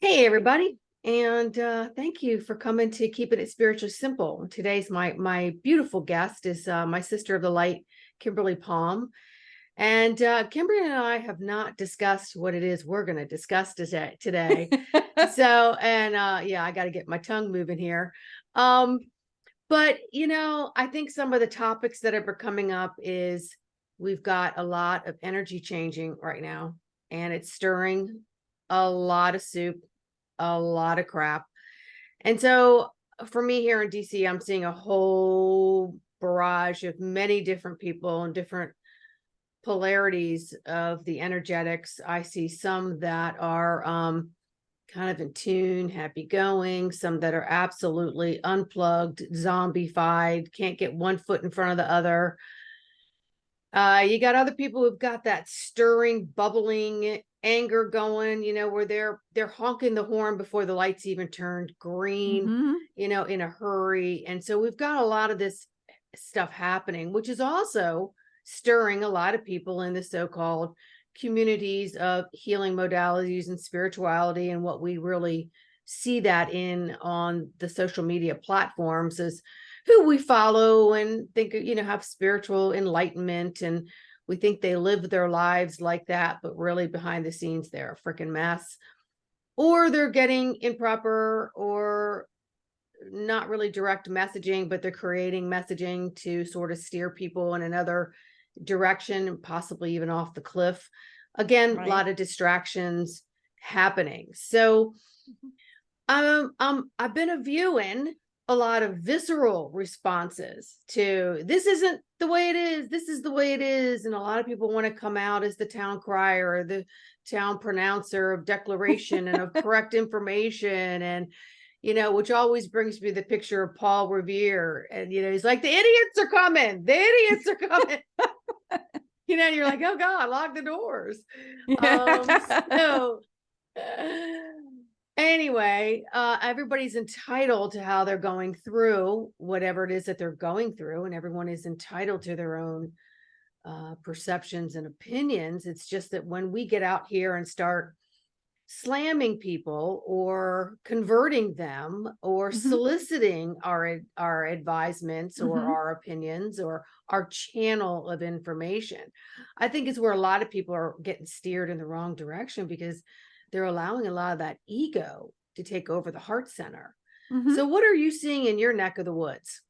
Hey, everybody. And thank you for coming to Keeping It Spiritually Simple. Today's my beautiful guest is my sister of the light, Kimberly Palm. And Kimberly and I have not discussed what it is we're going to discuss today. Yeah, I got to get my tongue moving here. Um, but I think some of the topics that are coming up is we've got a lot of energy changing right now, and it's stirring a lot of soup, a lot of crap. And so for me here in DC, I'm seeing a whole barrage of many different people and different polarities of the energetics. I see some that are kind of in tune, happy going, some that are absolutely unplugged, zombified, can't get one foot in front of the other. You got other people who've got that stirring, bubbling anger going, where they're honking the horn before the lights even turned green, Mhm. in a hurry. And so we've got a lot of this stuff happening, which is also stirring a lot of people in the so-called communities of healing modalities and spirituality. And what we really see that in on the social media platforms is who we follow and think, have spiritual enlightenment. And we think they live their lives like that, but really behind the scenes, they're a freaking mess. Or they're getting improper or not really direct messaging, but they're creating messaging to sort of steer people in another direction, possibly even off the cliff. Again, a Right. lot of distractions happening. So I've been viewing a lot of visceral responses to this isn't the way it is. This is the way it is. And a lot of people want to come out as the town crier or the town pronouncer of declaration and of correct information. And, which always brings me the picture of Paul Revere. And, he's like, the idiots are coming. The idiots are coming. And you're like, oh God, lock the doors. Um, so Anyway, everybody's entitled to how they're going through whatever it is that they're going through, and everyone is entitled to their own perceptions and opinions. It's just that when we get out here and start slamming people or converting them or Mhm. soliciting our advisements or Mhm. our opinions or our channel of information, I think is where a lot of people are getting steered in the wrong direction because they're allowing a lot of that ego to take over the heart center. Mhm. So what are you seeing in your neck of the woods?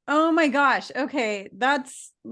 Oh my gosh. Okay,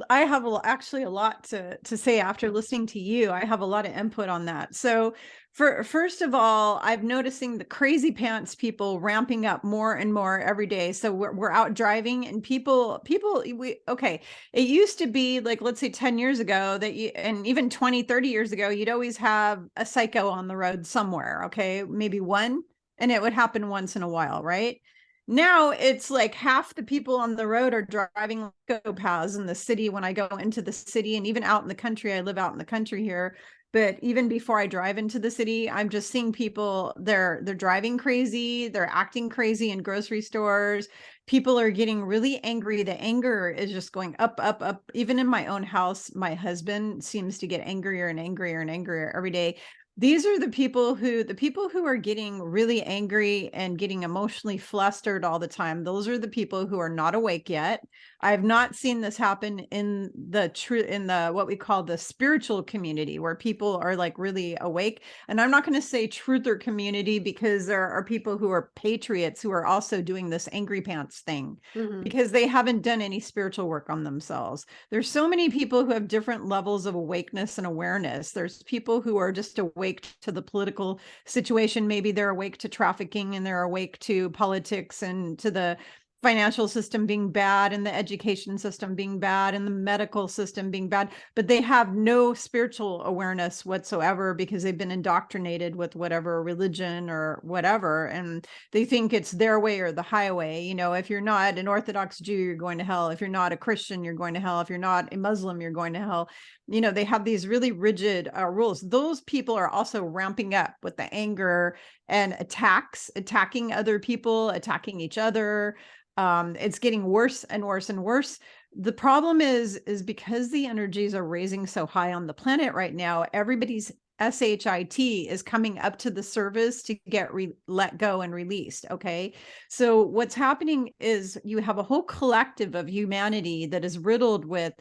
I have actually a lot to say after listening to you. I have a lot of input on that. So, first of all, I'm noticing the crazy pants people ramping up more and more every day. So we're out driving and we okay, it used to be like, let's say 10 years ago that you, and even 20, 30 years ago, you'd always have a psycho on the road somewhere, okay? Maybe one, and it would happen once in a while, right? Now it's like half the people on the road are driving paths in the city when I go into the city, and even out in the country. I live out in the country here, but even before I drive into the city, I'm just seeing people, they're driving crazy, they're acting crazy in grocery stores. People are getting really angry. The anger is just going up, up, up. Even in my own house, my husband seems to get angrier and angrier and angrier every day. These are the people who are getting really angry and getting emotionally flustered all the time. Those are the people who are not awake yet. I've not seen this happen in the what we call the spiritual community, where people are like really awake. And I'm not going to say truther community, because there are people who are patriots who are also doing this angry pants thing Mhm. because they haven't done any spiritual work on themselves. There's so many people who have different levels of awakeness and awareness. There's people who are just awake to the political situation. Maybe they're awake to trafficking, and they're awake to politics and to the financial system being bad, and the education system being bad, and the medical system being bad, but they have no spiritual awareness whatsoever because they've been indoctrinated with whatever religion or whatever, and they think it's their way or the highway. If you're not an Orthodox Jew, you're going to hell. If you're not a Christian, you're going to hell. If you're not a Muslim, you're going to hell. They have these really rigid rules. Those people are also ramping up with the anger and attacking other people, attacking each other. It's getting worse and worse and worse. The problem is because the energies are raising so high on the planet right now, everybody's S-H-I-T, is coming up to the surface to get let go and released. Okay. So what's happening is you have a whole collective of humanity that is riddled with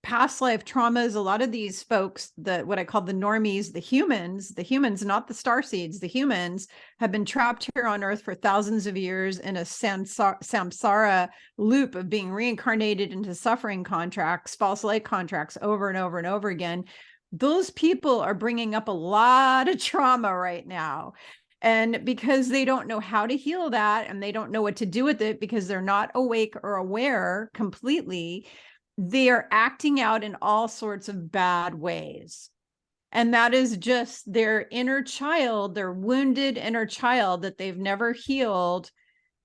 past life traumas. A lot of these folks, what I call the normies, the humans, not the starseeds, the humans, have been trapped here on Earth for thousands of years in a samsara loop of being reincarnated into suffering contracts, false light contracts, over and over and over again. Those people are bringing up a lot of trauma right now. And because they don't know how to heal that, and they don't know what to do with it because they're not awake or aware completely, they are acting out in all sorts of bad ways. And that is just their inner child, their wounded inner child that they've never healed,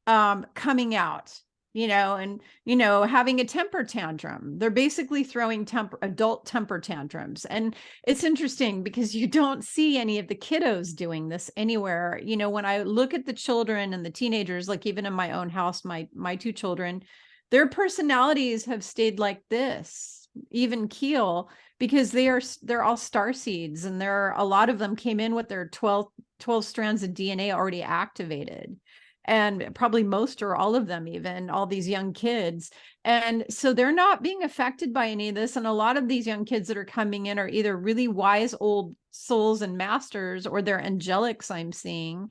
coming out, and, having a temper tantrum. They're basically throwing adult temper tantrums. And it's interesting because you don't see any of the kiddos doing this anywhere. When I look at the children and the teenagers, like even in my own house, my two children, their personalities have stayed like this, even keel, because they're all star seeds, and a lot of them came in with their 12 strands of DNA already activated. And probably most or all of them, even all these young kids. And so they're not being affected by any of this. And a lot of these young kids that are coming in are either really wise old souls and masters, or they're angelics I'm seeing,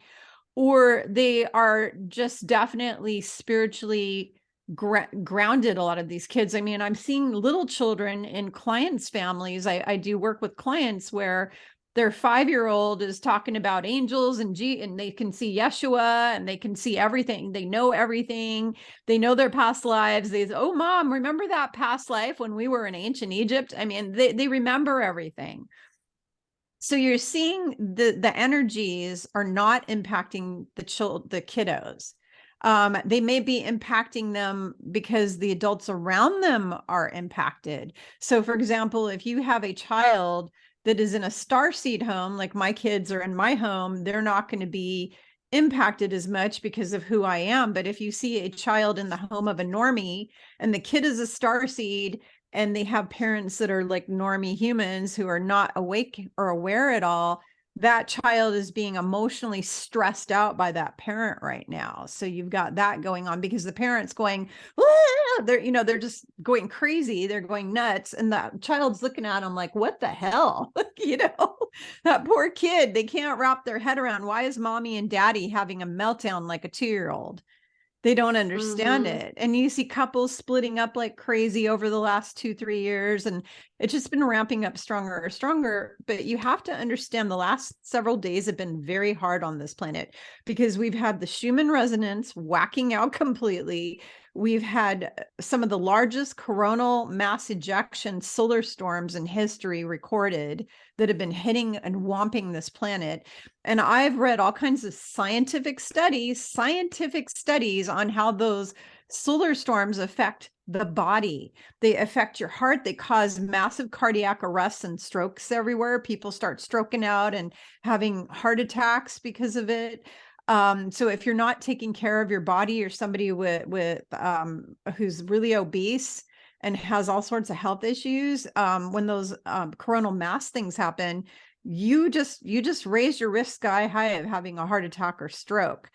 or they are just definitely spiritually grounded. A lot of these kids, I mean, I'm seeing little children in clients' families. I do work with clients where their 5-year-old is talking about angels and they can see Yeshua, and they can see everything. They know everything. They know their past lives. Oh, Mom, remember that past life when we were in ancient Egypt? I mean, they remember everything. So you're seeing the energies are not impacting the kiddos. They may be impacting them because the adults around them are impacted. So for example, if you have a child that is in a starseed home, like my kids are in my home, they're not going to be impacted as much because of who I am. But if you see a child in the home of a normie and the kid is a starseed, and they have parents that are like normie humans who are not awake or aware at all, that child is being emotionally stressed out by that parent right now. So you've got that going on because the parent's going, they're just going crazy. They're going nuts. And that child's looking at them like, what the hell? That poor kid, they can't wrap their head around, why is mommy and daddy having a meltdown like a 2-year-old? They don't understand it. And you see couples splitting up like crazy over the last 2-3 years. And it's just been ramping up stronger and stronger. But you have to understand the last several days have been very hard on this planet because we've had the Schumann resonance whacking out completely. We've had some of the largest coronal mass ejection solar storms in history recorded that have been hitting and whomping this planet. And I've read all kinds of scientific studies on how those solar storms affect the body. They affect your heart. They cause massive cardiac arrests and strokes everywhere. People start stroking out and having heart attacks because of it. So if you're not taking care of your body, or somebody with who's really obese and has all sorts of health issues, when those coronal mass things happen, you just raise your risk sky high of having a heart attack or stroke.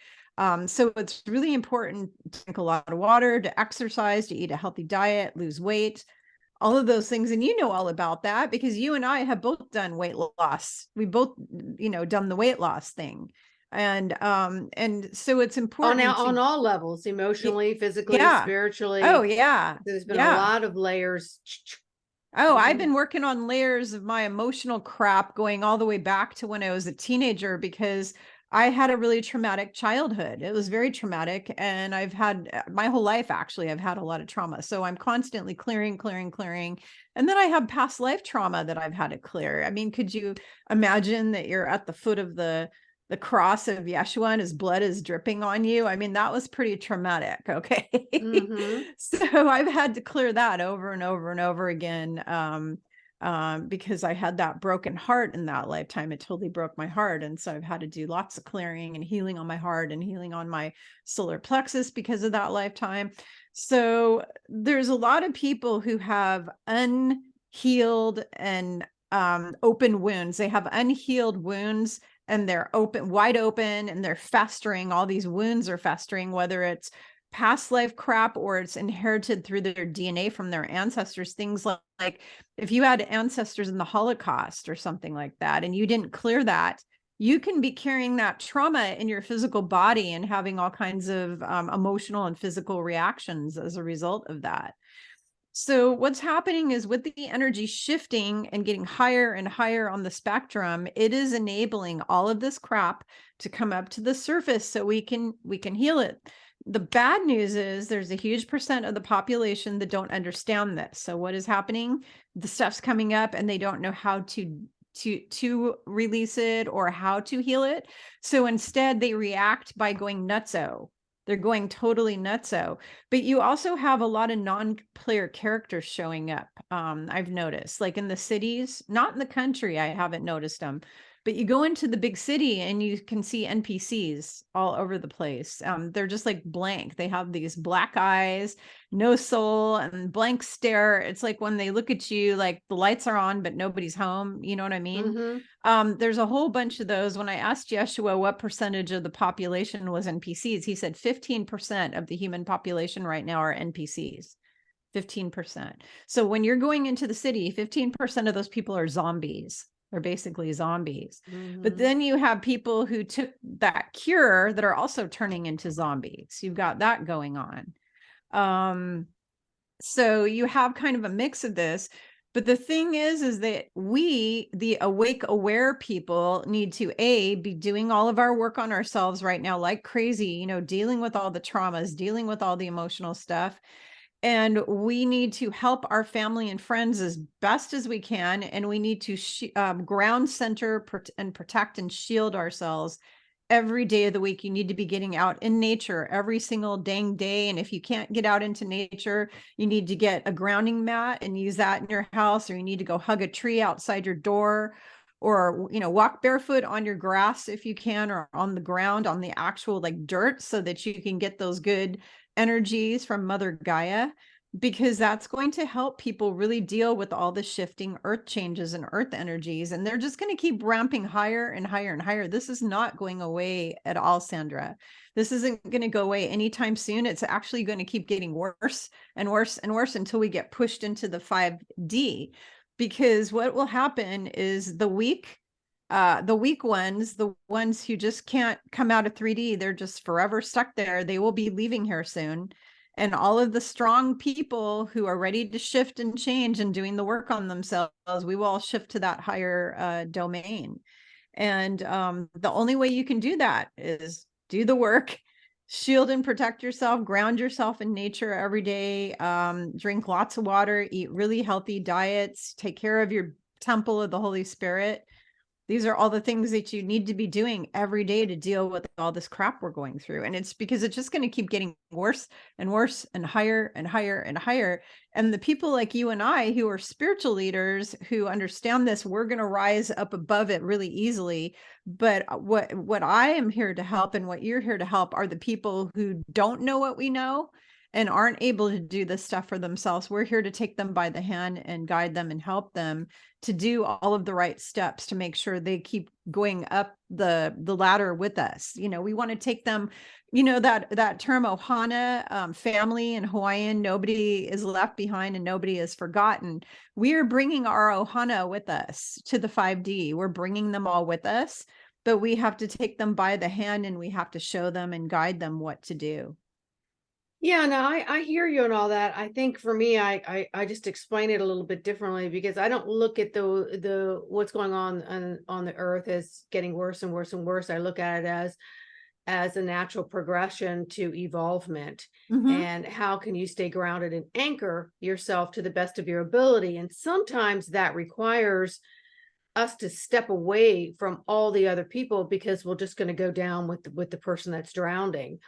So it's really important to drink a lot of water, to exercise, to eat a healthy diet, lose weight, all of those things. And you know all about that because you and I have both done weight loss. We both, done the weight loss thing. And so it's important on all levels, emotionally, physically, spiritually. Oh yeah. There's been a lot of layers. Oh, I've been working on layers of my emotional crap going all the way back to when I was a teenager, because I had a really traumatic childhood. It was very traumatic. And I've had my whole life, actually, I've had a lot of trauma. So I'm constantly clearing. And then I have past life trauma that I've had to clear. I mean, could you imagine that you're at the foot of the cross of Yeshua and his blood is dripping on you? I mean, that was pretty traumatic. Okay. So I've had to clear that over and over and over again. Because I had that broken heart in that lifetime. It totally broke my heart. And so I've had to do lots of clearing and healing on my heart and healing on my solar plexus because of that lifetime. So there's a lot of people who have unhealed and open wounds. They have unhealed wounds, and they're wide open, and they're festering. All these wounds are festering, whether it's past life crap or it's inherited through their DNA from their ancestors. Things like if you had ancestors in the Holocaust or something like that, and you didn't clear that, you can be carrying that trauma in your physical body and having all kinds of emotional and physical reactions as a result of that. So what's happening is, with the energy shifting and getting higher and higher on the spectrum, it is enabling all of this crap to come up to the surface so we can heal it. The bad news is there's a huge percent of the population that don't understand this. So what is happening? The stuff's coming up and they don't know how to release it or how to heal it. So instead they react by going nutso. They're going totally nutso. But you also have a lot of non-player characters showing up. I've noticed, like in the cities, not in the country, I haven't noticed them. But you go into the big city and you can see NPCs all over the place. They're just like blank. They have these black eyes, no soul, and blank stare. It's like when they look at you, like the lights are on, but nobody's home. You know what I mean? There's a whole bunch of those. When I asked Yeshua what percentage of the population was NPCs, he said 15% of the human population right now are NPCs. 15%. So when you're going into the city, 15% of those people are zombies. They're basically zombies. But then you have people who took that cure that are also turning into zombies. You've got that going on. So you have kind of a mix of this. But the thing is that we, the awake, aware people, need to be doing all of our work on ourselves right now like crazy, dealing with all the traumas, dealing with all the emotional stuff. And we need to help our family and friends as best as we can. And we need to ground center and protect and shield ourselves every day of the week. You need to be getting out in nature every single dang day. And if you can't get out into nature, you need to get a grounding mat and use that in your house, or you need to go hug a tree outside your door, or, walk barefoot on your grass if you can, or on the ground, on the actual like dirt, so that you can get those good energies from Mother Gaia, because that's going to help people really deal with all the shifting earth changes and earth energies. And they're just going to keep ramping higher and higher and higher. This is not going away at all, Sandra. This isn't going to go away anytime soon. It's actually going to keep getting worse and worse and worse until we get pushed into the 5D. Because what will happen is the weak ones, the ones who just can't come out of 3D, they're just forever stuck there. They will be leaving here soon. And all of the strong people who are ready to shift and change and doing the work on themselves, we will all shift to that higher domain. And the only way you can do that is do the work, shield and protect yourself, ground yourself in nature every day, drink lots of water, eat really healthy diets, take care of your temple of the Holy Spirit. These are all the things that you need to be doing every day to deal with all this crap we're going through. And it's because it's just going to keep getting worse and worse and higher and higher and higher. And the people like you and I, who are spiritual leaders, who understand this, we're going to rise up above it really easily. But what I am here to help, and what you're here to help, are the people who don't know what we know and aren't able to do this stuff for themselves. We're here to take them by the hand and guide them and help them to do all of the right steps to make sure they keep going up the ladder with us. We want to take them, that term ohana, family in Hawaiian, nobody is left behind and nobody is forgotten. We are bringing our ohana with us to the 5D. We're bringing them all with us, but we have to take them by the hand and we have to show them and guide them what to do. Yeah, no, I hear you and all that. I think for me, I just explain it a little bit differently, because I don't look at the what's going on the earth as getting worse and worse and worse. I look at it as a natural progression to evolvement. And how can you stay grounded and anchor yourself to the best of your ability? And sometimes that requires us to step away from all the other people, because we're just going to go down with the person that's drowning.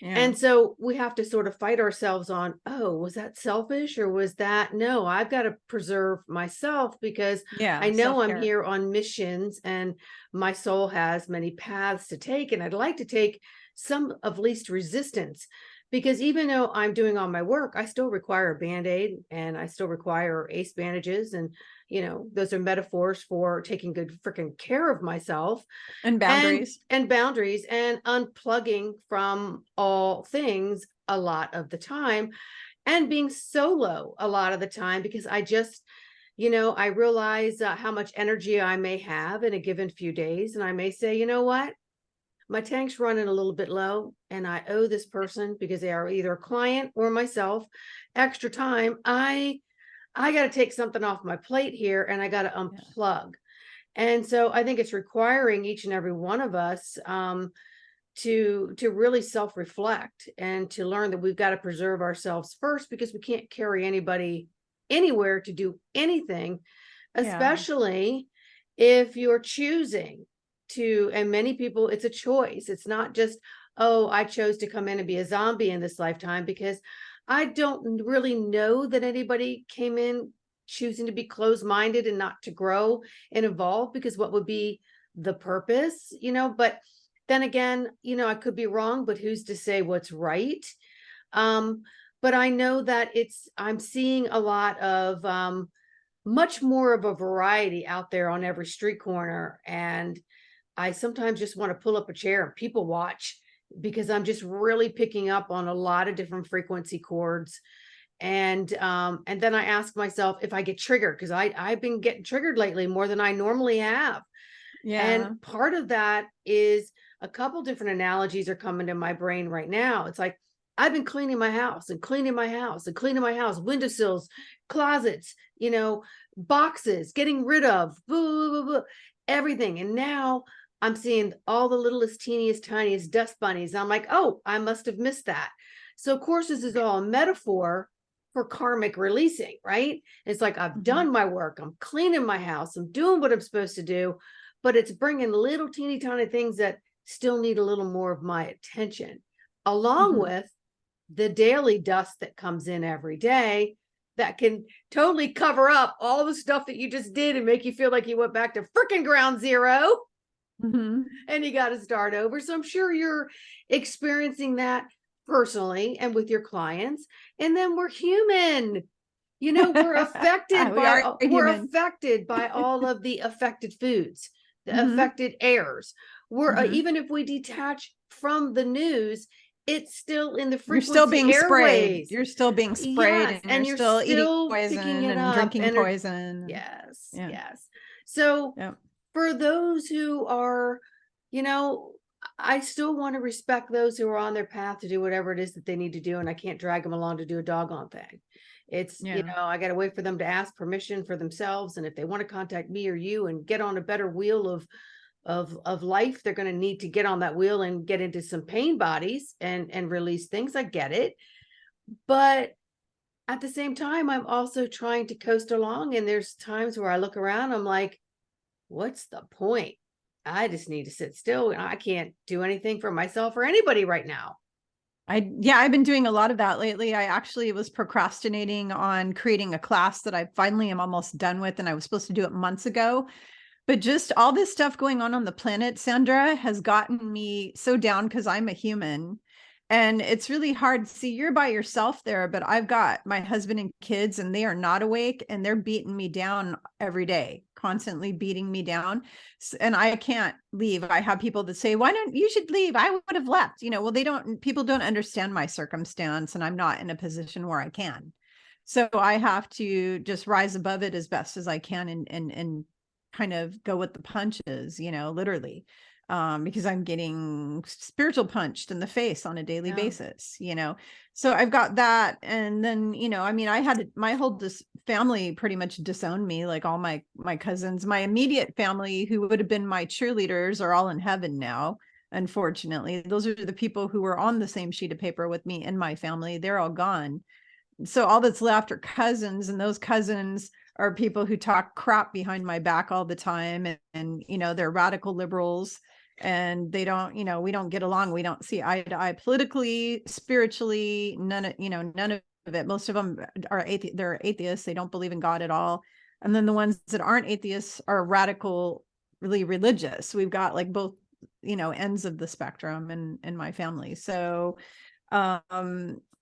Yeah. And so we have to sort of fight ourselves on, oh, was that selfish, or was that, no, I've got to preserve myself, because I know I'm here on missions and my soul has many paths to take. And I'd like to take some of least resistance, because even though I'm doing all my work, I still require a Band-Aid and I still require ACE bandages and those are metaphors for taking good freaking care of myself And boundaries. and boundaries and unplugging from all things a lot of the time and being solo a lot of the time because I just, I realize how much energy I may have in a given few days. And I may say, you know what? My tank's running a little bit low and I owe this person because they are either a client or myself extra time. I got to take something off my plate here and I got to unplug. And so I think it's requiring each and every one of us to really self-reflect and to learn that we've got to preserve ourselves first because we can't carry anybody anywhere to do anything, especially if you're choosing to, and many people, it's a choice. It's not just, oh, I chose to come in and be a zombie in this lifetime, because I don't really know that anybody came in choosing to be closed-minded and not to grow and evolve, because what would be the purpose, but then again, I could be wrong, but who's to say what's right? But I know that I'm seeing a lot of much more of a variety out there on every street corner. And I sometimes just want to pull up a chair and people watch, because I'm just really picking up on a lot of different frequency chords. And then I ask myself if I get triggered, because I've been getting triggered lately more than I normally have. And part of that is a couple different analogies are coming to my brain right now. It's like, I've been cleaning my house and cleaning my house and cleaning my house, windowsills, closets, boxes, getting rid of blah, blah, blah, everything. And now I'm seeing all the littlest, teeniest, tiniest dust bunnies. I'm like, oh, I must have missed that. So of course, this is all a metaphor for karmic releasing, right? It's like, I've done my work. I'm cleaning my house. I'm doing what I'm supposed to do, but it's bringing little teeny tiny things that still need a little more of my attention, along with the daily dust that comes in every day that can totally cover up all the stuff that you just did and make you feel like you went back to freaking ground zero and you got to start over. So I'm sure you're experiencing that personally and with your clients. And then we're human. We're affected we're affected by all of the affected foods, the affected airs. We're even if we detach from the news, it's still in the frequency. You're still being airways. sprayed. You're still being sprayed, yes, and you're still eating poison and drinking poison. Yes. So for those who are, I still want to respect those who are on their path to do whatever it is that they need to do, and I can't drag them along to do a doggone thing. It's, I got to wait for them to ask permission for themselves. And if they want to contact me or you and get on a better wheel of life, they're going to need to get on that wheel and get into some pain bodies and release things. I get it. But at the same time, I'm also trying to coast along. And there's times where I look around, I'm like, what's the point? I just need to sit still. And I can't do anything for myself or anybody right now. I've been doing a lot of that lately. I actually was procrastinating on creating a class that I finally am almost done with, and I was supposed to do it months ago. But just all this stuff going on the planet, Sandra, has gotten me so down, because I'm a human. And it's really hard. See, you're by yourself there, but I've got my husband and kids, and they are not awake, and they're beating me down every day, constantly beating me down. And I can't leave. I have people that say, why don't you should leave? I would have left, well, people don't understand my circumstance, and I'm not in a position where I can. So I have to just rise above it as best as I can and kind of go with the punches, literally. Because I'm getting spiritual punched in the face on a daily basis, so I've got that. And then, I had my whole family pretty much disown me, like all my cousins, my immediate family, who would have been my cheerleaders, are all in heaven now. Unfortunately, those are the people who were on the same sheet of paper with me in my family. They're all gone. So all that's left are cousins, and those cousins are people who talk crap behind my back all the time. And they're radical liberals, and they don't, we don't get along. We don't see eye to eye politically, spiritually, none of it. Most of them are they're atheists. They don't believe in God at all. And then the ones that aren't atheists are radically religious. We've got like both, ends of the spectrum in my family. So,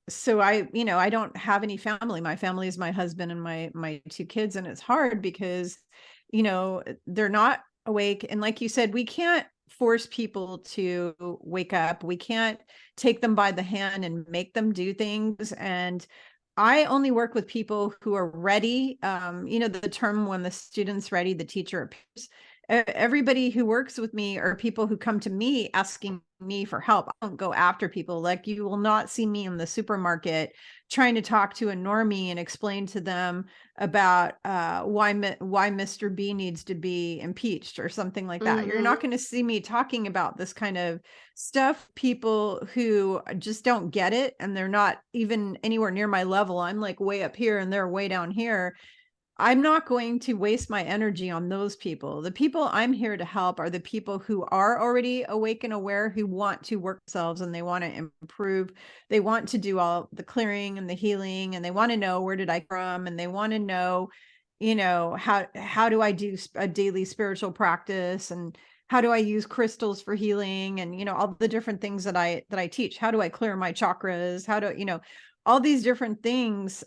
so I don't have any family. My family is my husband and my two kids. And it's hard because, they're not awake. And like you said, we can't force people to wake up. We can't take them by the hand and make them do things. And I only work with people who are ready. The term, when the student's ready, the teacher appears. Everybody who works with me are people who come to me asking me for help. I don't go after people. Like, you will not see me in the supermarket trying to talk to a normie and explain to them about why Mr. B needs to be impeached or something like that. You're not going to see me talking about this kind of stuff. People who just don't get it, and they're not even anywhere near my level. I'm like way up here and they're way down here. I'm not going to waste my energy on those people. The people I'm here to help are the people who are already awake and aware, who want to work themselves and they want to improve. They want to do all the clearing and the healing, and they want to know, where did I come from? And they want to know, how do I do a daily spiritual practice, and how do I use crystals for healing, and all the different things that I teach. How do I clear my chakras? How do all these different things.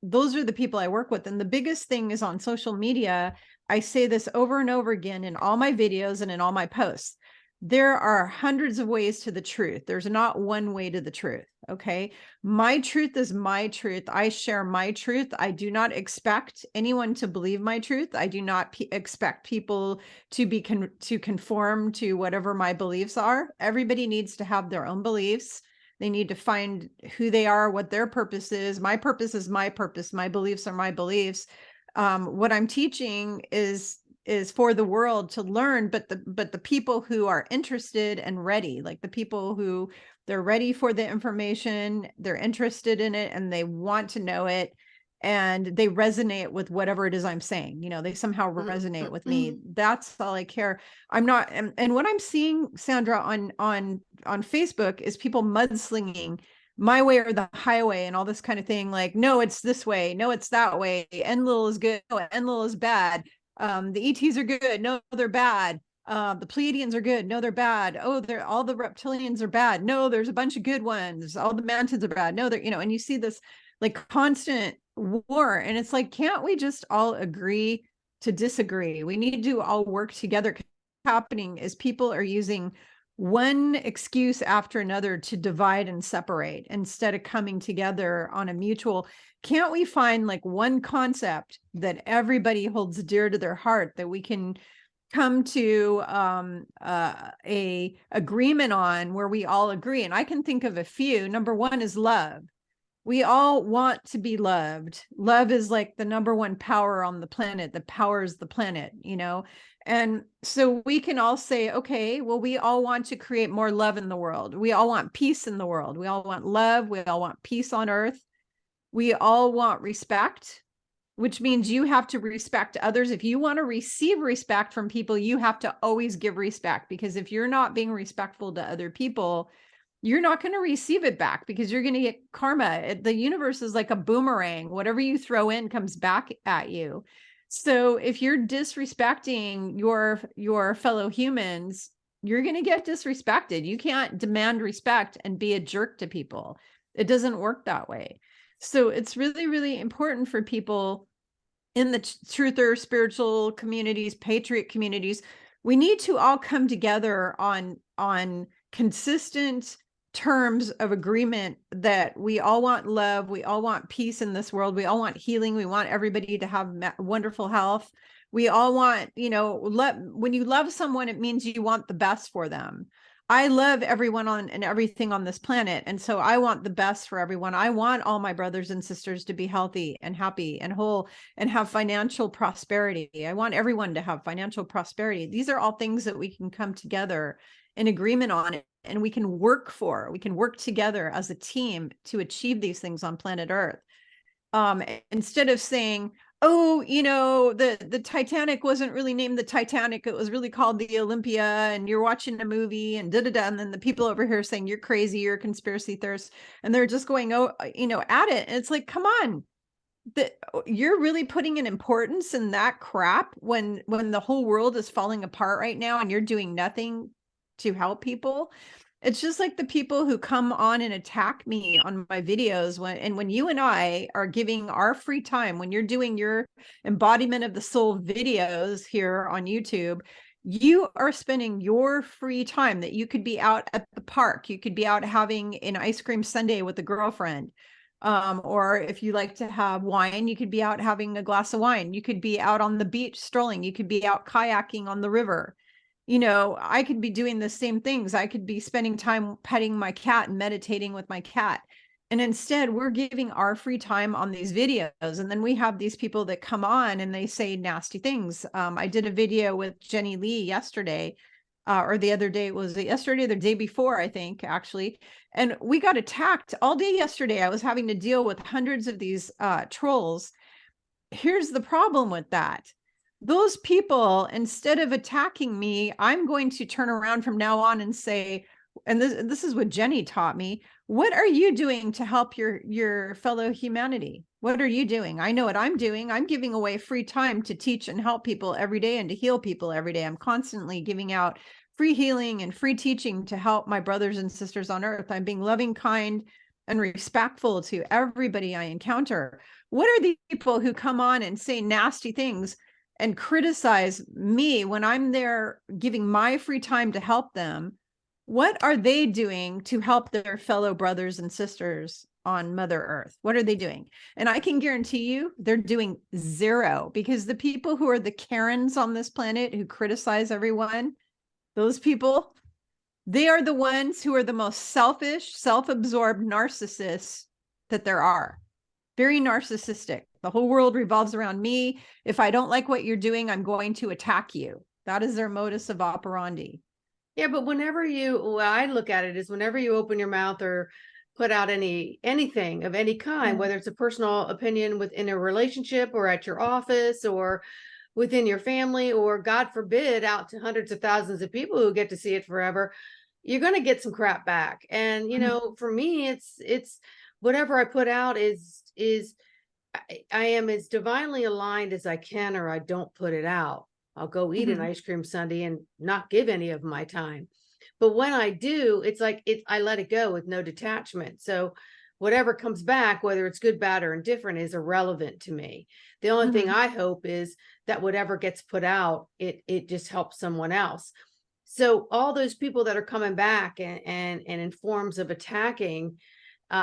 Those are the people I work with. And the biggest thing is on social media. I say this over and over again in all my videos and in all my posts. There are hundreds of ways to the truth. There's not one way to the truth. Okay. My truth is my truth. I share my truth. I do not expect anyone to believe my truth. I do not expect people to be to conform to whatever my beliefs are. Everybody needs to have their own beliefs. They need to find who they are, what their purpose is. My purpose is my purpose. My beliefs are my beliefs. What I'm teaching is for the world to learn, but the people who are interested and ready, like the people who they're ready for the information, they're interested in it, and they want to know it, and they resonate with whatever it is I'm saying. They somehow resonate with me. That's all I care. I'm not, and what I'm seeing, Sandra, on Facebook is people mudslinging my way or the highway and all this kind of thing. Like, no, it's this way. No, it's that way. Enlil is good. No, Enlil is bad. The ETs are good. No, they're bad. The Pleiadians are good. No, they're bad. Oh, all the reptilians are bad. No, there's a bunch of good ones. All the mantids are bad. No, they're, and you see this like constant war. And it's like, can't we just all agree to disagree? We need to all work together. What's happening is people are using one excuse after another to divide and separate instead of coming together on a mutual. Can't we find like one concept that everybody holds dear to their heart, that we can come to a agreement on, where we all agree? And I can think of a few. Number one is love. We all want to be loved. Love is like the number one power on the planet that powers the planet, And so we can all say, okay, well, we all want to create more love in the world. We all want peace in the world. We all want love. We all want peace on earth. We all want respect, which means you have to respect others. If you want to receive respect from people, you have to always give respect, because if you're not being respectful to other people, you're not going to receive it back, because you're going to get karma. The universe is like a boomerang. Whatever you throw in comes back at you. So if you're disrespecting your fellow humans, you're going to get disrespected. You can't demand respect and be a jerk to people. It doesn't work that way. So it's really, really important for people in the truther spiritual communities, patriot communities. We need to all come together on consistent terms of agreement that we all want love. We all want peace in this world. We all want healing. We want everybody to have wonderful health. We all want, when you love someone, it means you want the best for them. I love everyone and everything on this planet. And so I want the best for everyone. I want all my brothers and sisters to be healthy and happy and whole and have financial prosperity. I want everyone to have financial prosperity. These are all things that we can come together in agreement on, and we can work together as a team to achieve these things on planet Earth. Instead of saying, oh, the Titanic wasn't really named the Titanic. It was really called the Olympia, and you're watching a movie and da-da-da. And then the people over here saying you're crazy, you're a conspiracy theorist. And they're just going, at it. And it's like, come on, you're really putting an importance in that crap when the whole world is falling apart right now and you're doing nothing to help people. It's just like the people who come on and attack me on my videos when you and I are giving our free time, when you're doing your embodiment of the soul videos here on YouTube, you are spending your free time that you could be out at the park, you could be out having an ice cream sundae with a girlfriend. Or if you like to have wine, you could be out having a glass of wine. You could be out on the beach strolling. You could be out kayaking on the river. I could be doing the same things. I could be spending time petting my cat and meditating with my cat. And instead, we're giving our free time on these videos. And then we have these people that come on and they say nasty things. I did a video with Jenny Lee yesterday, or the other day. Was it yesterday or the day before, I think, actually. And we got attacked all day yesterday. I was having to deal with hundreds of these trolls. Here's the problem with that. Those people, instead of attacking me, I'm going to turn around from now on and say, and this is what Jenny taught me, what are you doing to help your fellow humanity? What are you doing? I know what I'm doing. I'm giving away free time to teach and help people every day and to heal people every day. I'm constantly giving out free healing and free teaching to help my brothers and sisters on earth. I'm being loving, kind, and respectful to everybody I encounter. What are the people who come on and say nasty things and criticize me when I'm there giving my free time to help them? What are they doing to help their fellow brothers and sisters on Mother Earth? What are they doing? And I can guarantee you they're doing zero, because the people who are the Karens on this planet who criticize everyone, those people, they are the ones who are the most selfish, self-absorbed narcissists that there are. Very narcissistic. The whole world revolves around me. If I don't like what you're doing, I'm going to attack you. That is their modus of operandi. Yeah, but well, I look at it is whenever you open your mouth or put out anything of any kind, whether it's a personal opinion within a relationship or at your office or within your family, or God forbid, out to hundreds of thousands of people who get to see it forever, you're going to get some crap back. And, for me, it's whatever I put out is I am as divinely aligned as I can, or I don't put it out. I'll go eat an ice cream sundae and not give any of my time. But when I do, it's like I let it go with no detachment. So whatever comes back, whether it's good, bad, or indifferent, is irrelevant to me. The only thing I hope is that whatever gets put out, it just helps someone else. So all those people that are coming back and in forms of attacking,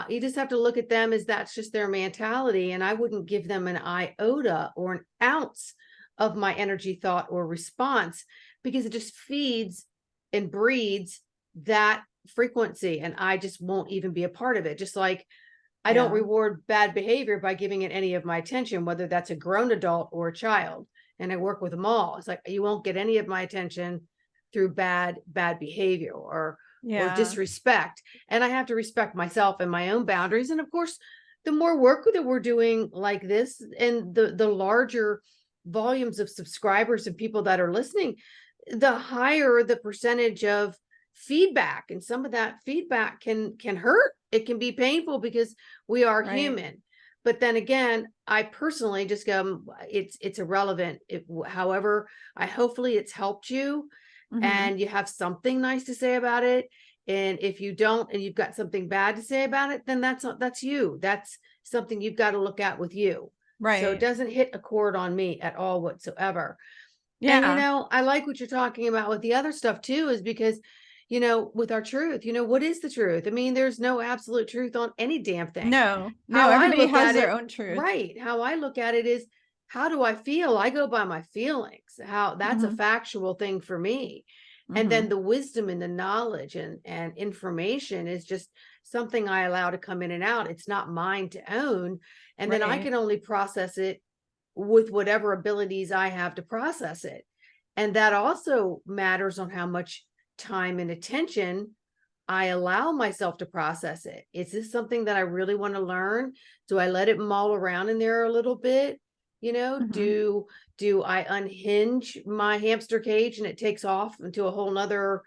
you just have to look at them as that's just their mentality. And I wouldn't give them an iota or an ounce of my energy, thought, or response, because it just feeds and breeds that frequency. And I just won't even be a part of it. Just like I don't reward bad behavior by giving it any of my attention, whether that's a grown adult or a child. And I work with them all. It's like, you won't get any of my attention through bad behavior or disrespect. And I have to respect myself and my own boundaries. And of course, the more work that we're doing like this, and the larger volumes of subscribers and people that are listening, the higher the percentage of feedback. And some of that feedback can hurt. It can be painful because we are human. But then again, I personally just go, it's irrelevant. However, hopefully it's helped you and you have something nice to say about it. And if you don't, and you've got something bad to say about it, then that's you. That's something you've got to look at with you. Right. So it doesn't hit a chord on me at all whatsoever. Yeah. And, I like what you're talking about with the other stuff too, is because, with our truth, what is the truth? I mean, there's no absolute truth on any damn thing. No, everybody has their own truth. Right. How I look at it is, how do I feel? I go by my feelings. How that's a factual thing for me. And then the wisdom and the knowledge and information is just something I allow to come in and out. It's not mine to own. And then I can only process it with whatever abilities I have to process it. And that also matters on how much time and attention I allow myself to process it. Is this something that I really want to learn? Do I let it mull around in there a little bit? Do I unhinge my hamster cage and it takes off into a whole nother,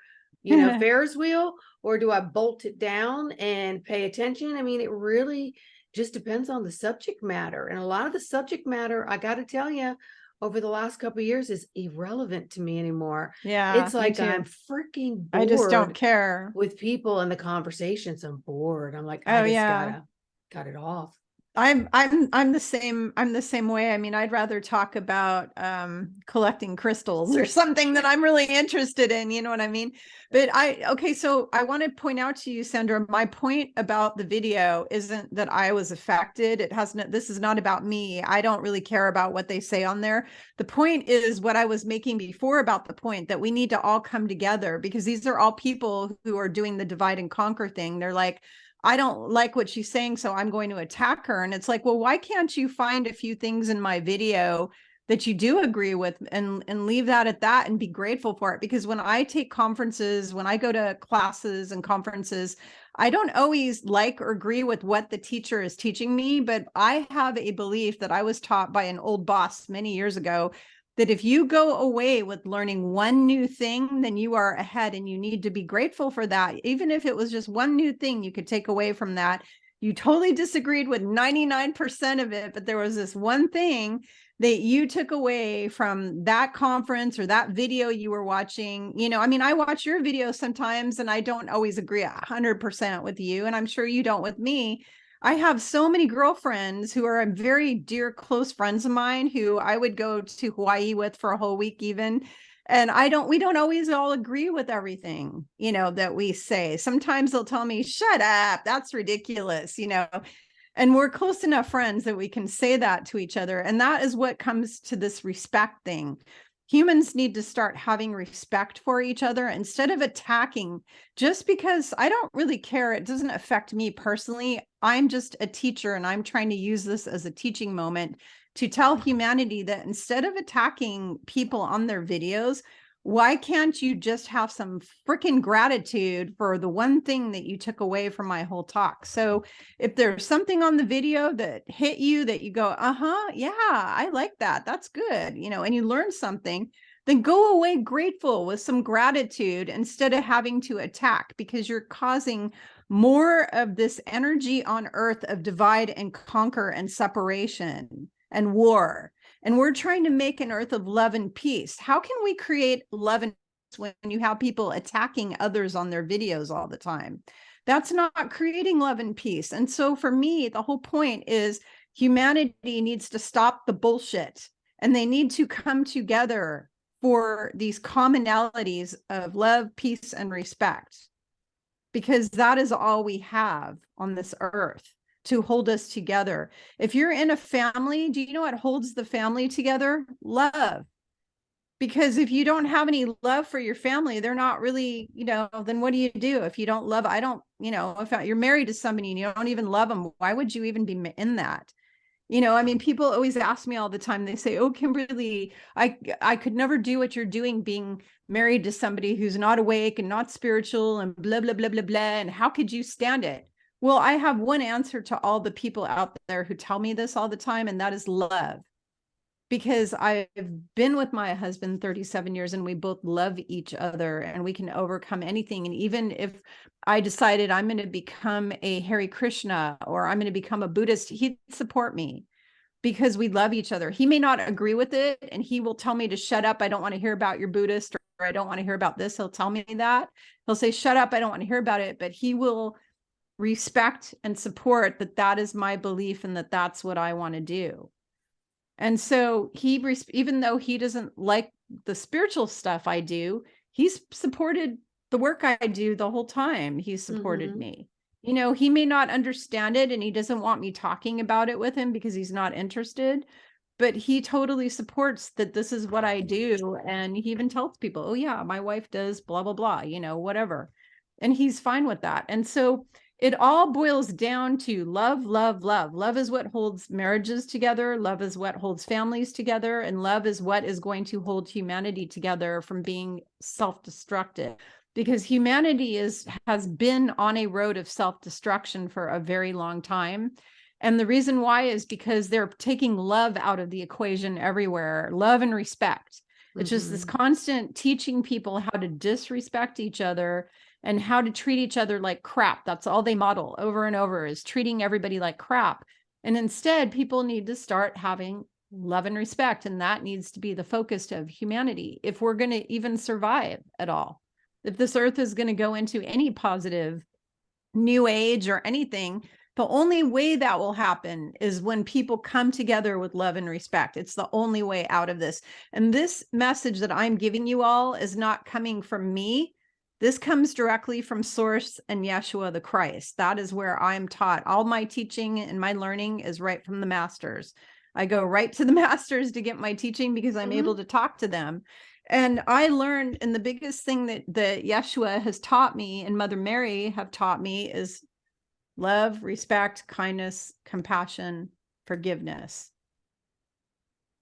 Ferris wheel? Or do I bolt it down and pay attention? I mean, it really just depends on the subject matter. And a lot of the subject matter, I got to tell you, over the last couple of years is irrelevant to me anymore. Yeah, It's me like I'm too. freaking I just don't bored care. with people and the conversations. I'm bored. I'm like, I Oh just yeah. gotta cut it off. I'm the same. I'm the same way. I mean, I'd rather talk about collecting crystals or something that I'm really interested in, you know what I mean? But okay, so I want to point out to you, Sandra, my point about the video isn't that I was affected. It hasn't, this is not about me. I don't really care about what they say on there. The point is what I was making before about the point that we need to all come together, because these are all people who are doing the divide and conquer thing. They're like, I don't like what she's saying, so I'm going to attack her. And it's like, well, why can't you find a few things in my video that you do agree with and leave that at that and be grateful for it? Because when I take conferences, when I go to classes and conferences, I don't always like or agree with what the teacher is teaching me, but I have a belief that I was taught by an old boss many years ago, that if you go away with learning one new thing, then you are ahead, and you need to be grateful for that. Even if it was just one new thing you could take away from that. You totally disagreed with 99% of it, but there was this one thing that you took away from that conference or that video you were watching. You know, I mean, I watch your videos sometimes and I don't always agree 100% with you, and I'm sure you don't with me. I have so many girlfriends who are very dear, close friends of mine who I would go to Hawaii with for a whole week even. And we don't always all agree with everything, you know, that we say. Sometimes they'll tell me, shut up, that's ridiculous, you know, and we're close enough friends that we can say that to each other. And that is what comes to this respect thing. Humans need to start having respect for each other instead of attacking. Just because I don't really care, it doesn't affect me personally. I'm just a teacher, and I'm trying to use this as a teaching moment to tell humanity that instead of attacking people on their videos, why can't you just have some freaking gratitude for the one thing that you took away from my whole talk? So if there's something on the video that hit you that you go, uh-huh, yeah, I like that, that's good, you know, and you learn something, then go away grateful with some gratitude instead of having to attack, because you're causing more of this energy on earth of divide and conquer and separation and war. And we're trying to make an earth of love and peace. How can we create love and peace when you have people attacking others on their videos all the time? That's not creating love and peace. And so for me, the whole point is humanity needs to stop the bullshit, and they need to come together for these commonalities of love, peace, and respect, because that is all we have on this earth to hold us together. If you're in a family, do you know what holds the family together? Love. Because if you don't have any love for your family, they're not really, you know, then what do you do if you don't love? I don't, you know, if you're married to somebody and you don't even love them, why would you even be in that? You know, I mean, people always ask me all the time, they say, oh, Kimberly, I could never do what you're doing, being married to somebody who's not awake and not spiritual and blah, blah, blah, blah, blah. And how could you stand it? Well, I have one answer to all the people out there who tell me this all the time, and that is love. Because I've been with my husband 37 years and we both love each other, and we can overcome anything. And even if I decided I'm going to become a Hare Krishna or I'm going to become a Buddhist, he'd support me because we love each other. He may not agree with it, and he will tell me to shut up. I don't want to hear about your Buddhist, or I don't want to hear about this. He'll tell me that. He'll say, shut up, I don't want to hear about it. But he will respect and support that that is my belief and that that's what I want to do. And so even though he doesn't like the spiritual stuff I do, he's supported the work I do the whole time. He's supported me. You know, he may not understand it, and he doesn't want me talking about it with him because he's not interested, but he totally supports that this is what I do. And he even tells people, oh yeah, my wife does blah, blah, blah, you know, whatever. And he's fine with that. And so it all boils down to love, love, love. Love is what holds marriages together. Love is what holds families together. And love is what is going to hold humanity together from being self-destructive. Because humanity has been on a road of self-destruction for a very long time. And the reason why is because they're taking love out of the equation everywhere, love and respect. It's just this constant teaching people how to disrespect each other and how to treat each other like crap. That's all they model over and over, is treating everybody like crap. And instead, people need to start having love and respect. And that needs to be the focus of humanity. If we're going to even survive at all, if this earth is going to go into any positive new age or anything, the only way that will happen is when people come together with love and respect. It's the only way out of this. And this message that I'm giving you all is not coming from me. This comes directly from Source and Yeshua the Christ. That is where I'm taught. All my teaching and my learning is right from the masters. I go right to the masters to get my teaching because I'm able to talk to them. And I learned, and the biggest thing that Yeshua has taught me and Mother Mary have taught me is love, respect, kindness, compassion, forgiveness.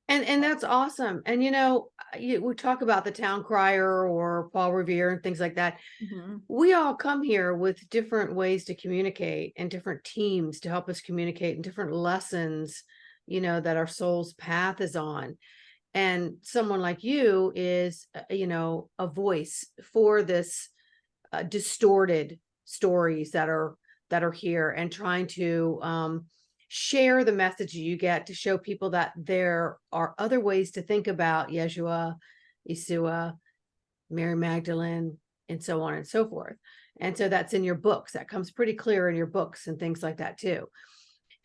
And that's awesome. And we talk about the town crier or Paul Revere and things like that. We all come here with different ways to communicate and different teams to help us communicate and different lessons, that our soul's path is on. And someone like you is, a voice for this distorted stories that are here, and trying to share the message you get to show people that there are other ways to think about Yeshua, Yeshua, Mary Magdalene, and so on and so forth. And so that's in your books. That comes pretty clear in your books and things like that too.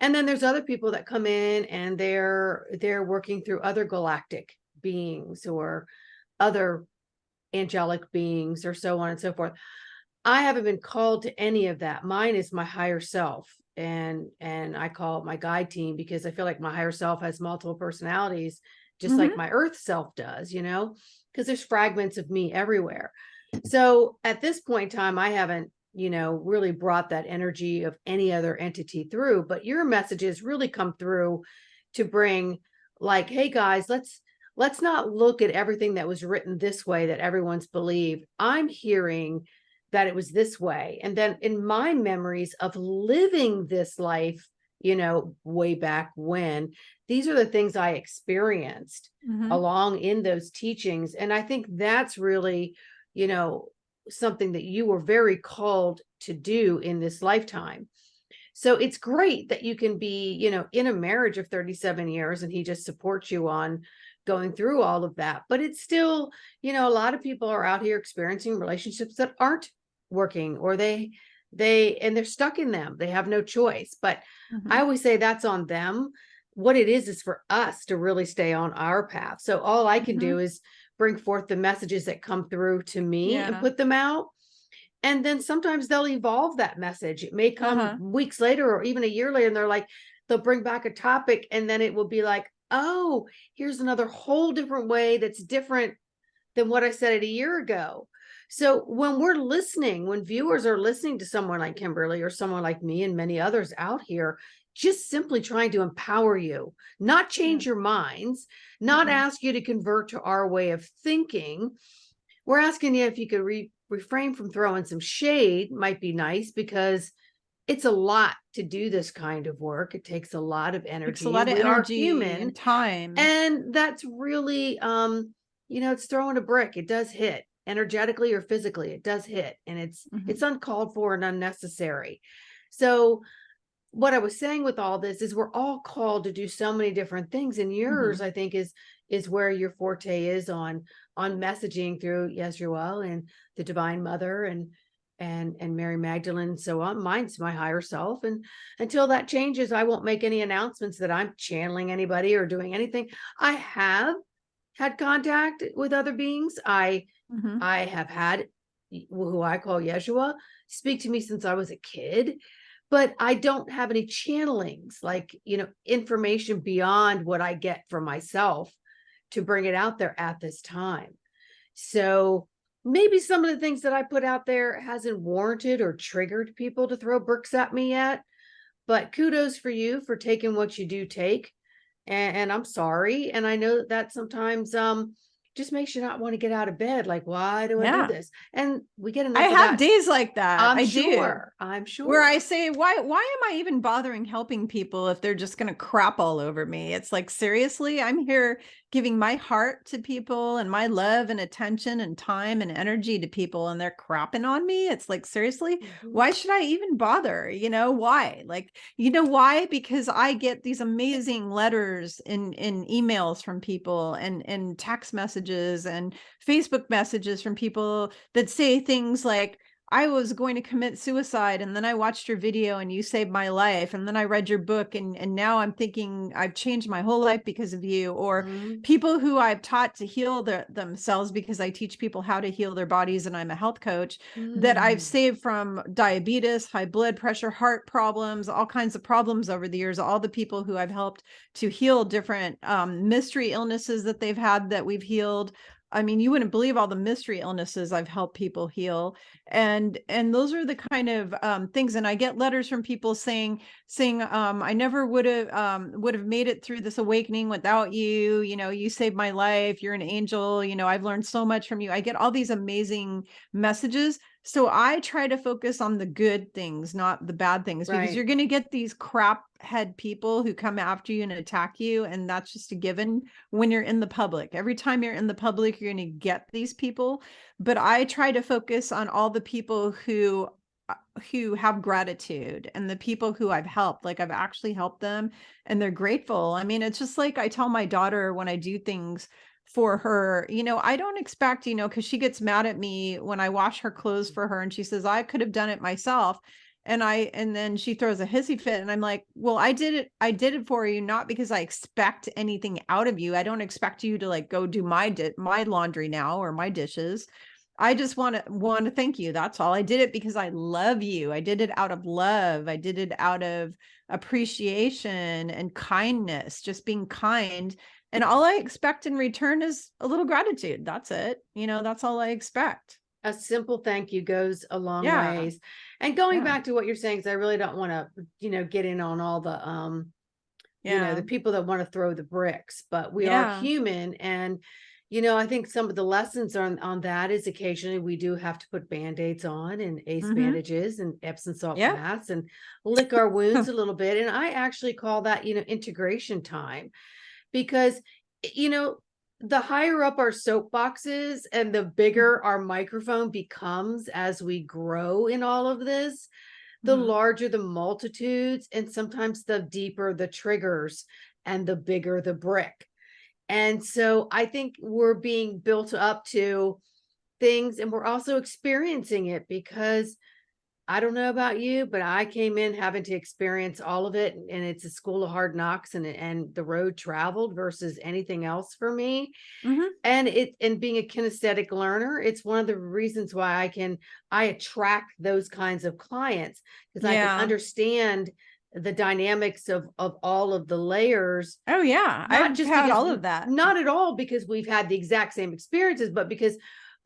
And then there's other people that come in and they're working through other galactic beings or other angelic beings or so on and so forth. I haven't been called to any of that. Mine is my higher self. And I call it my guide team because I feel like my higher self has multiple personalities, just like my earth self does, because there's fragments of me everywhere. So at this point in time, I haven't, really brought that energy of any other entity through, but your messages really come through to bring like, hey guys, let's not look at everything that was written this way that everyone's believed. I'm hearing that it was this way. And then in my memories of living this life, way back when, these are the things I experienced along in those teachings. And I think that's really, something that you were very called to do in this lifetime. So it's great that you can be, in a marriage of 37 years and he just supports you on going through all of that. But it's still, a lot of people are out here experiencing relationships that aren't working, or they're stuck in them. They have no choice. But I always say that's on them. What it is for us to really stay on our path. So all I can do is bring forth the messages that come through to me and put them out. And then sometimes they'll evolve that message. It may come weeks later or even a year later, and they'll bring back a topic, and then it will be like, oh, here's another whole different way that's different than what I said it a year ago. So when we're listening, when viewers are listening to someone like Kimberly or someone like me and many others out here, just simply trying to empower you, not change your minds, not ask you to convert to our way of thinking. We're asking you if you could refrain from throwing some shade. Might be nice, because it's a lot to do this kind of work. It takes a lot of energy. It's a lot of energy and time. And that's really, it's throwing a brick. It does hit energetically or physically. It does hit, and it's uncalled for and unnecessary. So what I was saying with all this is we're all called to do so many different things. And yours, I think, is where your forte is on messaging through Yeshua and the Divine Mother and Mary Magdalene and so on. Mine's my higher self. And until that changes, I won't make any announcements that I'm channeling anybody or doing anything. I have had contact with other beings. I have had who I call Yeshua speak to me since I was a kid, but I don't have any channelings, like, information beyond what I get from myself to bring it out there at this time. So maybe some of the things that I put out there hasn't warranted or triggered people to throw bricks at me yet, but kudos for you for taking what you do take. And I'm sorry. And I know that sometimes just makes you not want to get out of bed. Like, why do I do this? And we get enough I of have that. days like that. I'm sure. Where I say, why am I even bothering helping people if they're just going to crap all over me? It's like, seriously, I'm here giving my heart to people and my love and attention and time and energy to people, and they're crapping on me. It's like, seriously, Mhm. why should I even bother? Why? Like, why? Because I get these amazing letters in emails from people, and text messages and Facebook messages from people that say things like, I was going to commit suicide, and then I watched your video and you saved my life. And then I read your book, and now I'm thinking I've changed my whole life because of you. Or Mhm. people who I've taught to heal themselves, because I teach people how to heal their bodies and I'm a health coach, that I've Mm. saved from diabetes, high blood pressure, heart problems, all kinds of problems over the years. All the people who I've helped to heal different mystery illnesses that they've had that we've healed. I mean, you wouldn't believe all the mystery illnesses I've helped people heal. And those are the kind of things. And I get letters from people saying I never would have made it through this awakening without you. You saved my life. You're an angel. I've learned so much from you. I get all these amazing messages. So I try to focus on the good things, not the bad things, because Right. you're going to get these crap head people who come after you and attack you. And that's just a given when you're in the public. Every time you're in the public, you're going to get these people. But I try to focus on all the people who have gratitude, and the people who I've helped. Like, I've actually helped them and they're grateful. I mean, it's just like I tell my daughter when I do things for her, I don't expect, because she gets mad at me when I wash her clothes for her, and she says, I could have done it myself. And then she throws a hissy fit, and I'm like, well, I did it for you, not because I expect anything out of you. I don't expect you to like go do my laundry now or my dishes. I just want to thank you. That's all. I did it because I love you. I did it out of love. I did it out of appreciation and kindness, just being kind. And all I expect in return is a little gratitude. That's it. That's all I expect. A simple thank you goes a long Yeah. ways. And going Yeah. back to what you're saying, because I really don't want to, get in on all the the Yeah. people that want to throw the bricks, but we are Yeah. human. And, I think some of the lessons on that is occasionally we do have to put band-aids on and ace Mm-hmm. bandages and Epsom salt Yeah. baths and lick our wounds a little bit. And I actually call that, integration time, because, you know, the higher up our soapboxes and the bigger our microphone becomes as we grow in all of this, the Mm-hmm. larger the multitudes, and sometimes the deeper the triggers and the bigger the brick. And so I think we're being built up to things, and we're also experiencing it, because I don't know about you, but I came in having to experience all of it, and it's a school of hard knocks, and the road traveled versus anything else for me. Mm-hmm. And being a kinesthetic learner, it's one of the reasons why I attract those kinds of clients, because I can Yeah. understand the dynamics of all of the layers, Oh yeah. not I've just had because all of that. not at all because we've had the exact same experiences, but because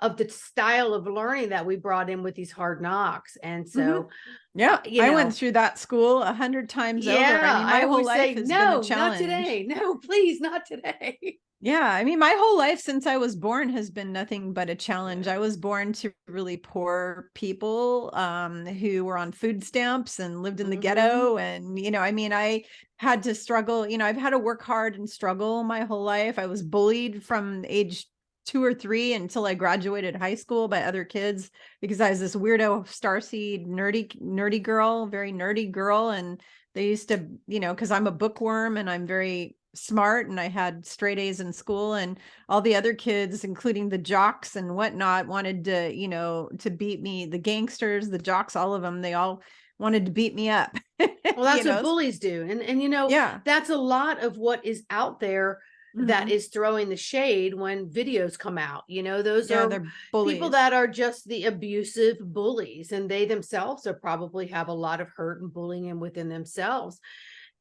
of the style of learning that we brought in with these hard knocks. And Mm-hmm. so, Yeah. you I went know, through that school 100 times over. I yeah, mean, my I whole always life say, has been a no, not challenge. today. No, please, not today. Yeah, I mean, my whole life since I was born has been nothing but a challenge. I was born to really poor people who were on food stamps and lived in the Hmm. ghetto. And, I mean, I had to struggle. I've had to work hard and struggle my whole life. I was bullied from age 2 or 3 until I graduated high school by other kids because I was this weirdo starseed nerdy girl, very nerdy girl. And they used to, because I'm a bookworm and I'm very smart and I had straight A's in school, and all the other kids, including the jocks and whatnot, wanted to, to beat me. The gangsters, the jocks, all of them, they all wanted to beat me up. Well, that's what bullies do. And Yeah. that's a lot of what is out there that Hmm. is throwing the shade when videos come out. Those Yeah, are they're people bullies. that are just the abusive bullies, and they themselves are probably have a lot of hurt and bullying within themselves.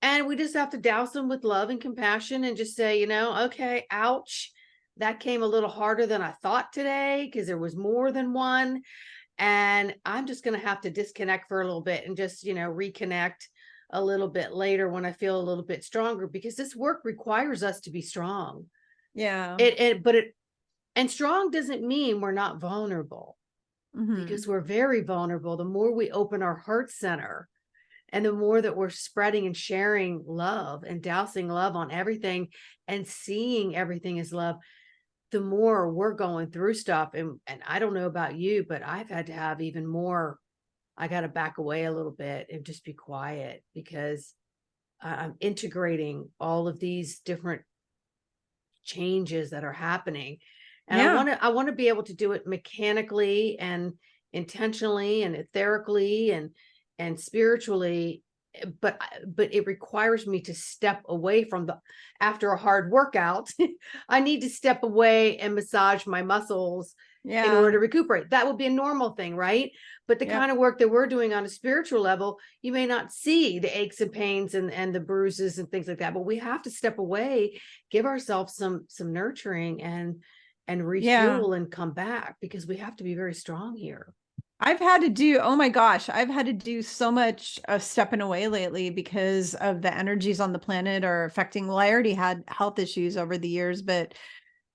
And we just have to douse them with love and compassion and just say, okay, ouch, that came a little harder than I thought today because there was more than one. And I'm just going to have to disconnect for a little bit and just, reconnect a little bit later when I feel a little bit stronger, because this work requires us to be strong. Yeah. And strong doesn't mean we're not vulnerable, Hmm. because we're very vulnerable. The more we open our heart center, And the more that we're spreading and sharing love and dousing love on everything and seeing everything as love, the more we're going through stuff. And I don't know about you, but I've had to have even more. I got to back away a little bit and just be quiet, because I'm integrating all of these different changes that are happening. And Yeah. I want to be able to do it mechanically and intentionally and etherically and spiritually, but it requires me to step away from the after a hard workout. I need to step away and massage my muscles in order Yeah. to recuperate. That would be a normal thing, right? But the Yep. kind of work that we're doing on a spiritual level, you may not see the aches and pains and the bruises and things like that, but we have to step away, give ourselves some nurturing and Yeah. refuel and come back, because we have to be very strong here. I've had to do, oh my gosh, I've had to do so much stepping away lately because of the energies on the planet are affecting. Well, I already had health issues over the years, but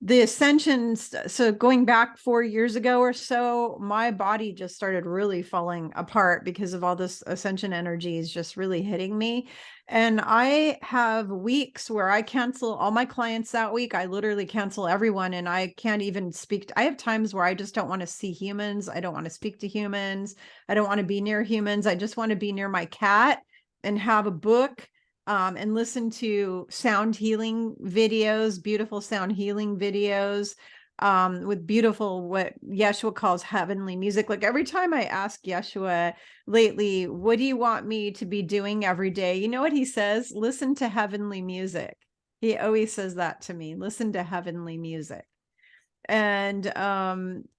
the ascensions, so going back 4 years ago or so, my body just started really falling apart because of all this ascension energies just really hitting me. And I have weeks where I cancel all my clients that week. I literally cancel everyone, and I can't even speak. I have times where I just don't want to see humans. I don't want to speak to humans. I don't want to be near humans. I just want to be near my cat and have a book, and listen to sound healing videos, beautiful sound healing videos, with beautiful, what Yeshua calls heavenly music. Like every time I ask Yeshua lately, what do you want me to be doing every day? You know what he says? Listen to heavenly music. He always says that to me. Listen to heavenly music. And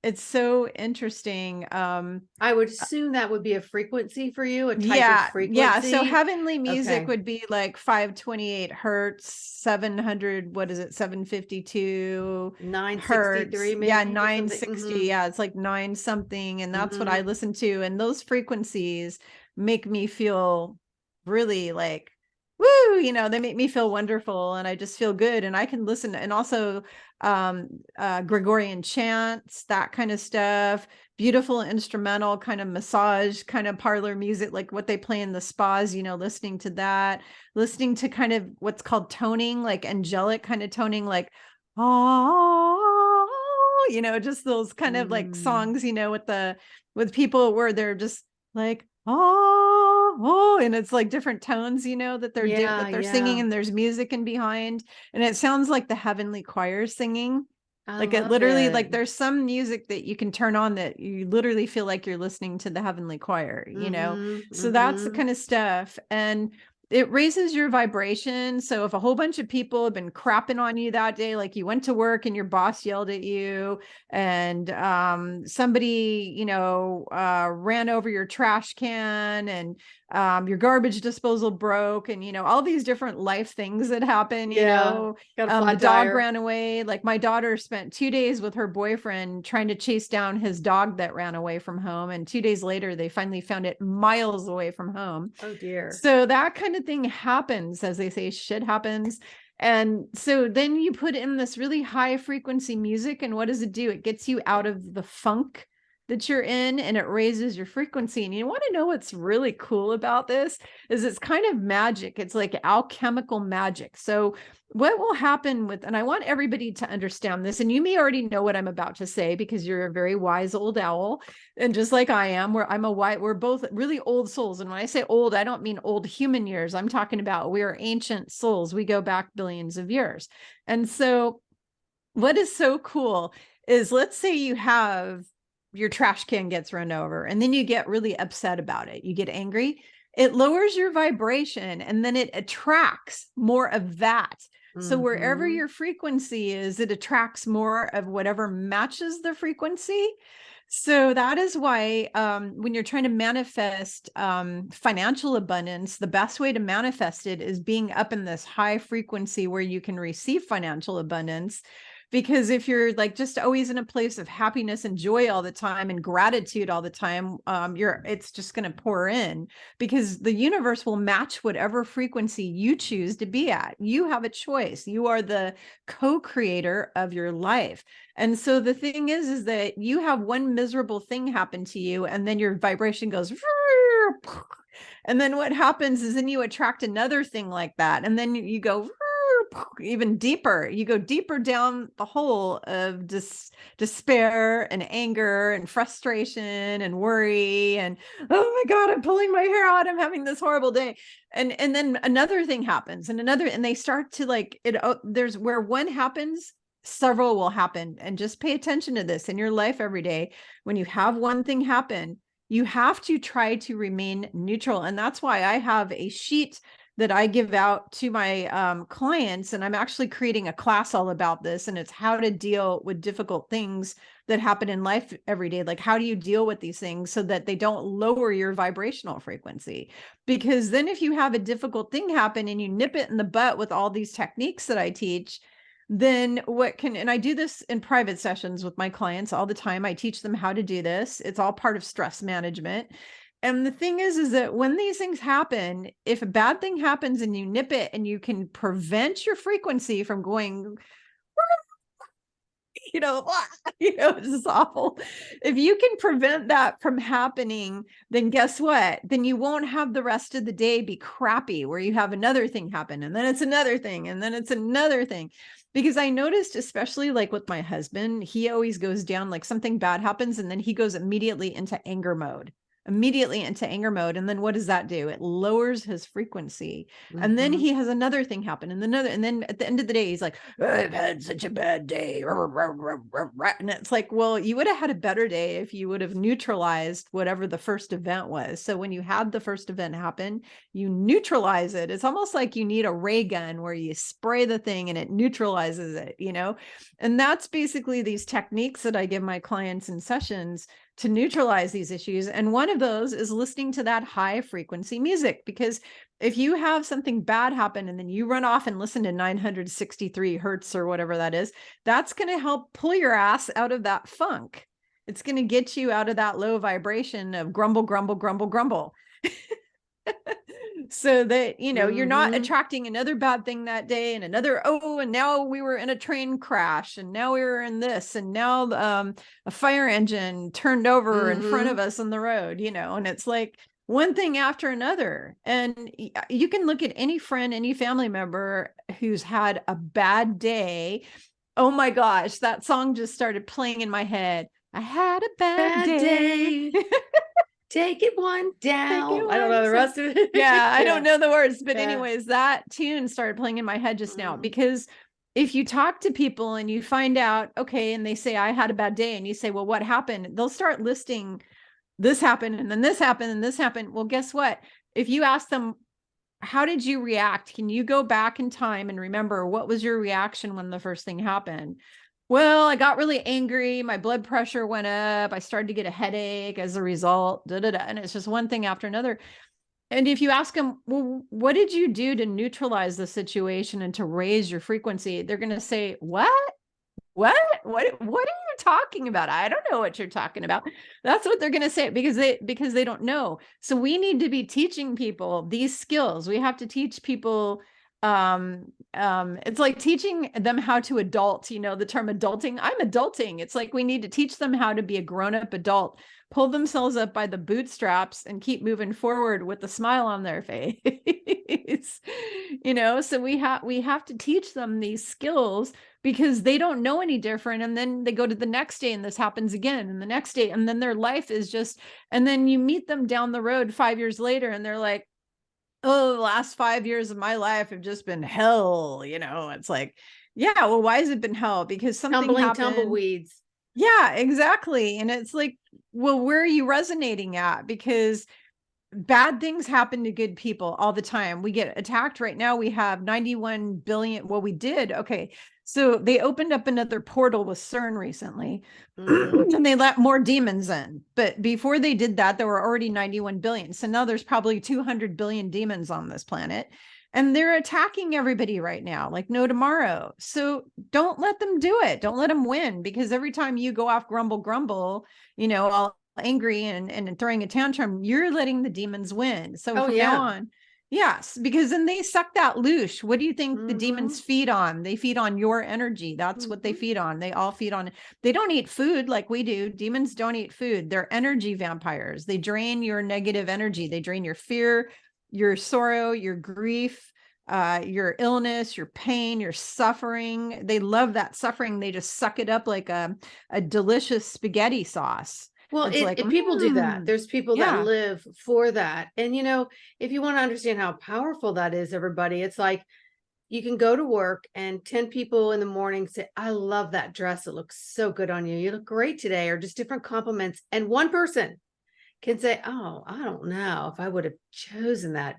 it's so interesting. I would assume that would be a frequency for you, a type of Yeah. So frequency. heavenly music Okay. would be like 528 hertz, 700, what is it, 752 hertz. 963 Yeah, maybe or something. 960. Yeah, it's like nine something. And that's what I Mm-hmm. listen to. And those frequencies make me feel really like, woo, they make me feel wonderful, and I just feel good, and I can listen. And also Gregorian chants, that kind of stuff, beautiful instrumental kind of massage kind of parlor music, like what they play in the spas, listening to that, listening to kind of what's called toning, like angelic kind of toning, like, oh, just those kind of like Mm. songs, with people where they're just like, oh, and it's like different tones, that they're doing, Yeah, that they're singing, yeah. and there's music in behind, and it sounds like the heavenly choir singing. I Like it love literally, it. like there's some music that you can turn on that you literally feel like you're listening to the heavenly choir. Mm-hmm. So that's the Mm-hmm. kind of stuff. And it raises your vibration. So if a whole bunch of people have been crapping on you that day, like you went to work and your boss yelled at you, and somebody, ran over your trash can, and your garbage disposal broke, and all these different life things that happen, Yeah. Got a the flat dog tire. ran away. Like my daughter spent 2 days with her boyfriend trying to chase down his dog that ran away from home. And 2 days later, they finally found it miles away from home. Oh dear. So that kind of thing happens, as they say, shit happens. And so then you put in this really high frequency music, and what does it do? It gets you out of the funk that you're in, and it raises your frequency. And you want to know what's really cool about this is it's kind of magic. It's like alchemical magic. So what will happen with, and I want everybody to understand this, and you may already know what I'm about to say because you're a very wise old owl, and just like I am, we're both really old souls. And when I say old, I don't mean old human years. I'm talking about we're ancient souls. We go back billions of years. And so what is so cool is, let's say you have your trash can gets run over, and then you get really upset about it. You get angry. It lowers your vibration, and then it attracts more of that. So wherever Mm-hmm. your frequency is, it attracts more of whatever matches the frequency. So that is why when you're trying to manifest financial abundance, the best way to manifest it is being up in this high frequency where you can receive financial abundance. Because if you're like just always in a place of happiness and joy all the time and gratitude all the time, it's just going to pour in, because the universe will match whatever frequency you choose to be at. You have a choice. You are the co-creator of your life. And so the thing is that you have one miserable thing happen to you, and then your vibration goes and then what happens is then you attract another thing like that. And then you go even deeper. You go deeper down the hole of despair and anger and frustration and worry. And, oh my God, I'm pulling my hair out. I'm having this horrible day. And then another thing happens and they start to like it. There's where one happens, several will happen. And just pay attention to this in your life every day. When you have one thing happen, you have to try to remain neutral. And that's why I have a sheet that I give out to my clients. And I'm actually creating a class all about this. And it's how to deal with difficult things that happen in life every day. Like, how do you deal with these things so that they don't lower your vibrational frequency? Because then if you have a difficult thing happen and you nip it in the butt with all these techniques that I teach, then and I do this in private sessions with my clients all the time. I teach them how to do this. It's all part of stress management. And the thing is that when these things happen, if a bad thing happens and you nip it and you can prevent your frequency from going, it's just awful. If you can prevent that from happening, then guess what? Then you won't have the rest of the day be crappy where you have another thing happen and then it's another thing and then it's another thing. Because I noticed, especially like with my husband, he always goes down, like something bad happens and then he goes immediately into anger mode. And then what does that do? It lowers his frequency. And then he has another thing happen and then at the end of the day, he's like, I've had such a bad day. And it's like, well, you would have had a better day if you would have neutralized whatever the first event was. So when you had the first event happen, you neutralize it. It's almost like you need a ray gun where you spray the thing and it neutralizes it, And that's basically these techniques that I give my clients in sessions to neutralize these issues. And one of those is listening to that high frequency music, because if you have something bad happen and then you run off and listen to 963 hertz or whatever that is, that's going to help pull your ass out of that funk. It's going to get you out of that low vibration of grumble, grumble, grumble, grumble. So that, you're not attracting another bad thing that day and another, and now we were in a train crash and now we were in this and now a fire engine turned over in front of us on the road, and it's like one thing after another. And you can look at any friend, any family member who's had a bad day. Oh my gosh, that song just started playing in my head. I had a bad day. Take it one down. I don't know the rest of it. Yeah, I don't know the words. But anyways, that tune started playing in my head just now, because if you talk to people and you find out, okay, and they say, I had a bad day, and you say, well, what happened? They'll start listing, this happened, and then this happened, and this happened. Well, guess what? If you ask them, how did you react? Can you go back in time and remember what was your reaction when the first thing happened? Well, I got really angry. My blood pressure went up. I started to get a headache as a result. And it's just one thing after another. And if you ask them, well, what did you do to neutralize the situation and to raise your frequency? They're going to say, what are you talking about? I don't know what you're talking about. That's what they're going to say, because they don't know. So we need to be teaching people these skills. We have to teach people. It's like teaching them how to adult, the term adulting. I'm adulting. It's like we need to teach them how to be a grown-up adult, pull themselves up by the bootstraps and keep moving forward with a smile on their face. So we have to teach them these skills, because they don't know any different. And then they go to the next day and this happens again, and the next day, and then their life is just, and then you meet them down the road 5 years later and they're like, oh, the last 5 years of my life have just been hell. It's like, yeah, well, why has it been hell? Because something happened. Tumbleweeds. Yeah, exactly. And it's like, well, where are you resonating at? Because bad things happen to good people all the time. We get attacked right now. We have 91 billion. Well, we did. Okay. So they opened up another portal with CERN recently, and they let more demons in. But before they did that, there were already 91 billion. So now there's probably 200 billion demons on this planet, and they're attacking everybody right now, like no tomorrow. So don't let them do it. Don't let them win, because every time you go off grumble, all angry and throwing a tantrum, you're letting the demons win. So from now on, Yes, because then they suck that loosh. What do you think the Mm-hmm. demons feed on? They feed on your energy. That's what they Mm-hmm. feed on. They all feed on. They don't eat food like we do. Demons don't eat food. They're energy vampires. They drain your negative energy. They drain your fear, your sorrow, your grief, your illness, your pain, your suffering. They love that suffering. They just suck it up like a delicious spaghetti sauce. Well, It's like, people do that. There's people that yeah, live for that. And, if you want to understand how powerful that is, everybody, it's like you can go to work and 10 people in the morning say, I love that dress. It looks so good on you. You look great today, or just different compliments. And one person can say, oh, I don't know if I would have chosen that.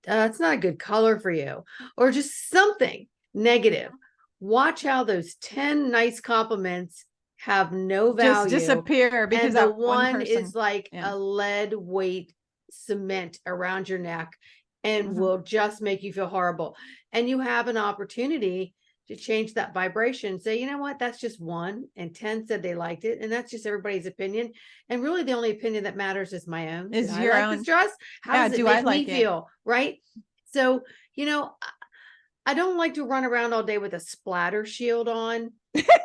It's not a good color for you, or just something negative. Watch how those 10 nice compliments have no just value. disappear because And the that one one person. is like Yeah. a lead weight cement around your neck and Mhm. will just make you feel horrible. And you have an opportunity to change that vibration. Say, you know what, that's just one. And 10 said they liked it. And that's just everybody's opinion. And really, the only opinion that matters is my own. Did Is I your like this own. dress? How Yeah, does it do I make me like it? feel? Right. So, I don't like to run around all day with a splatter shield on,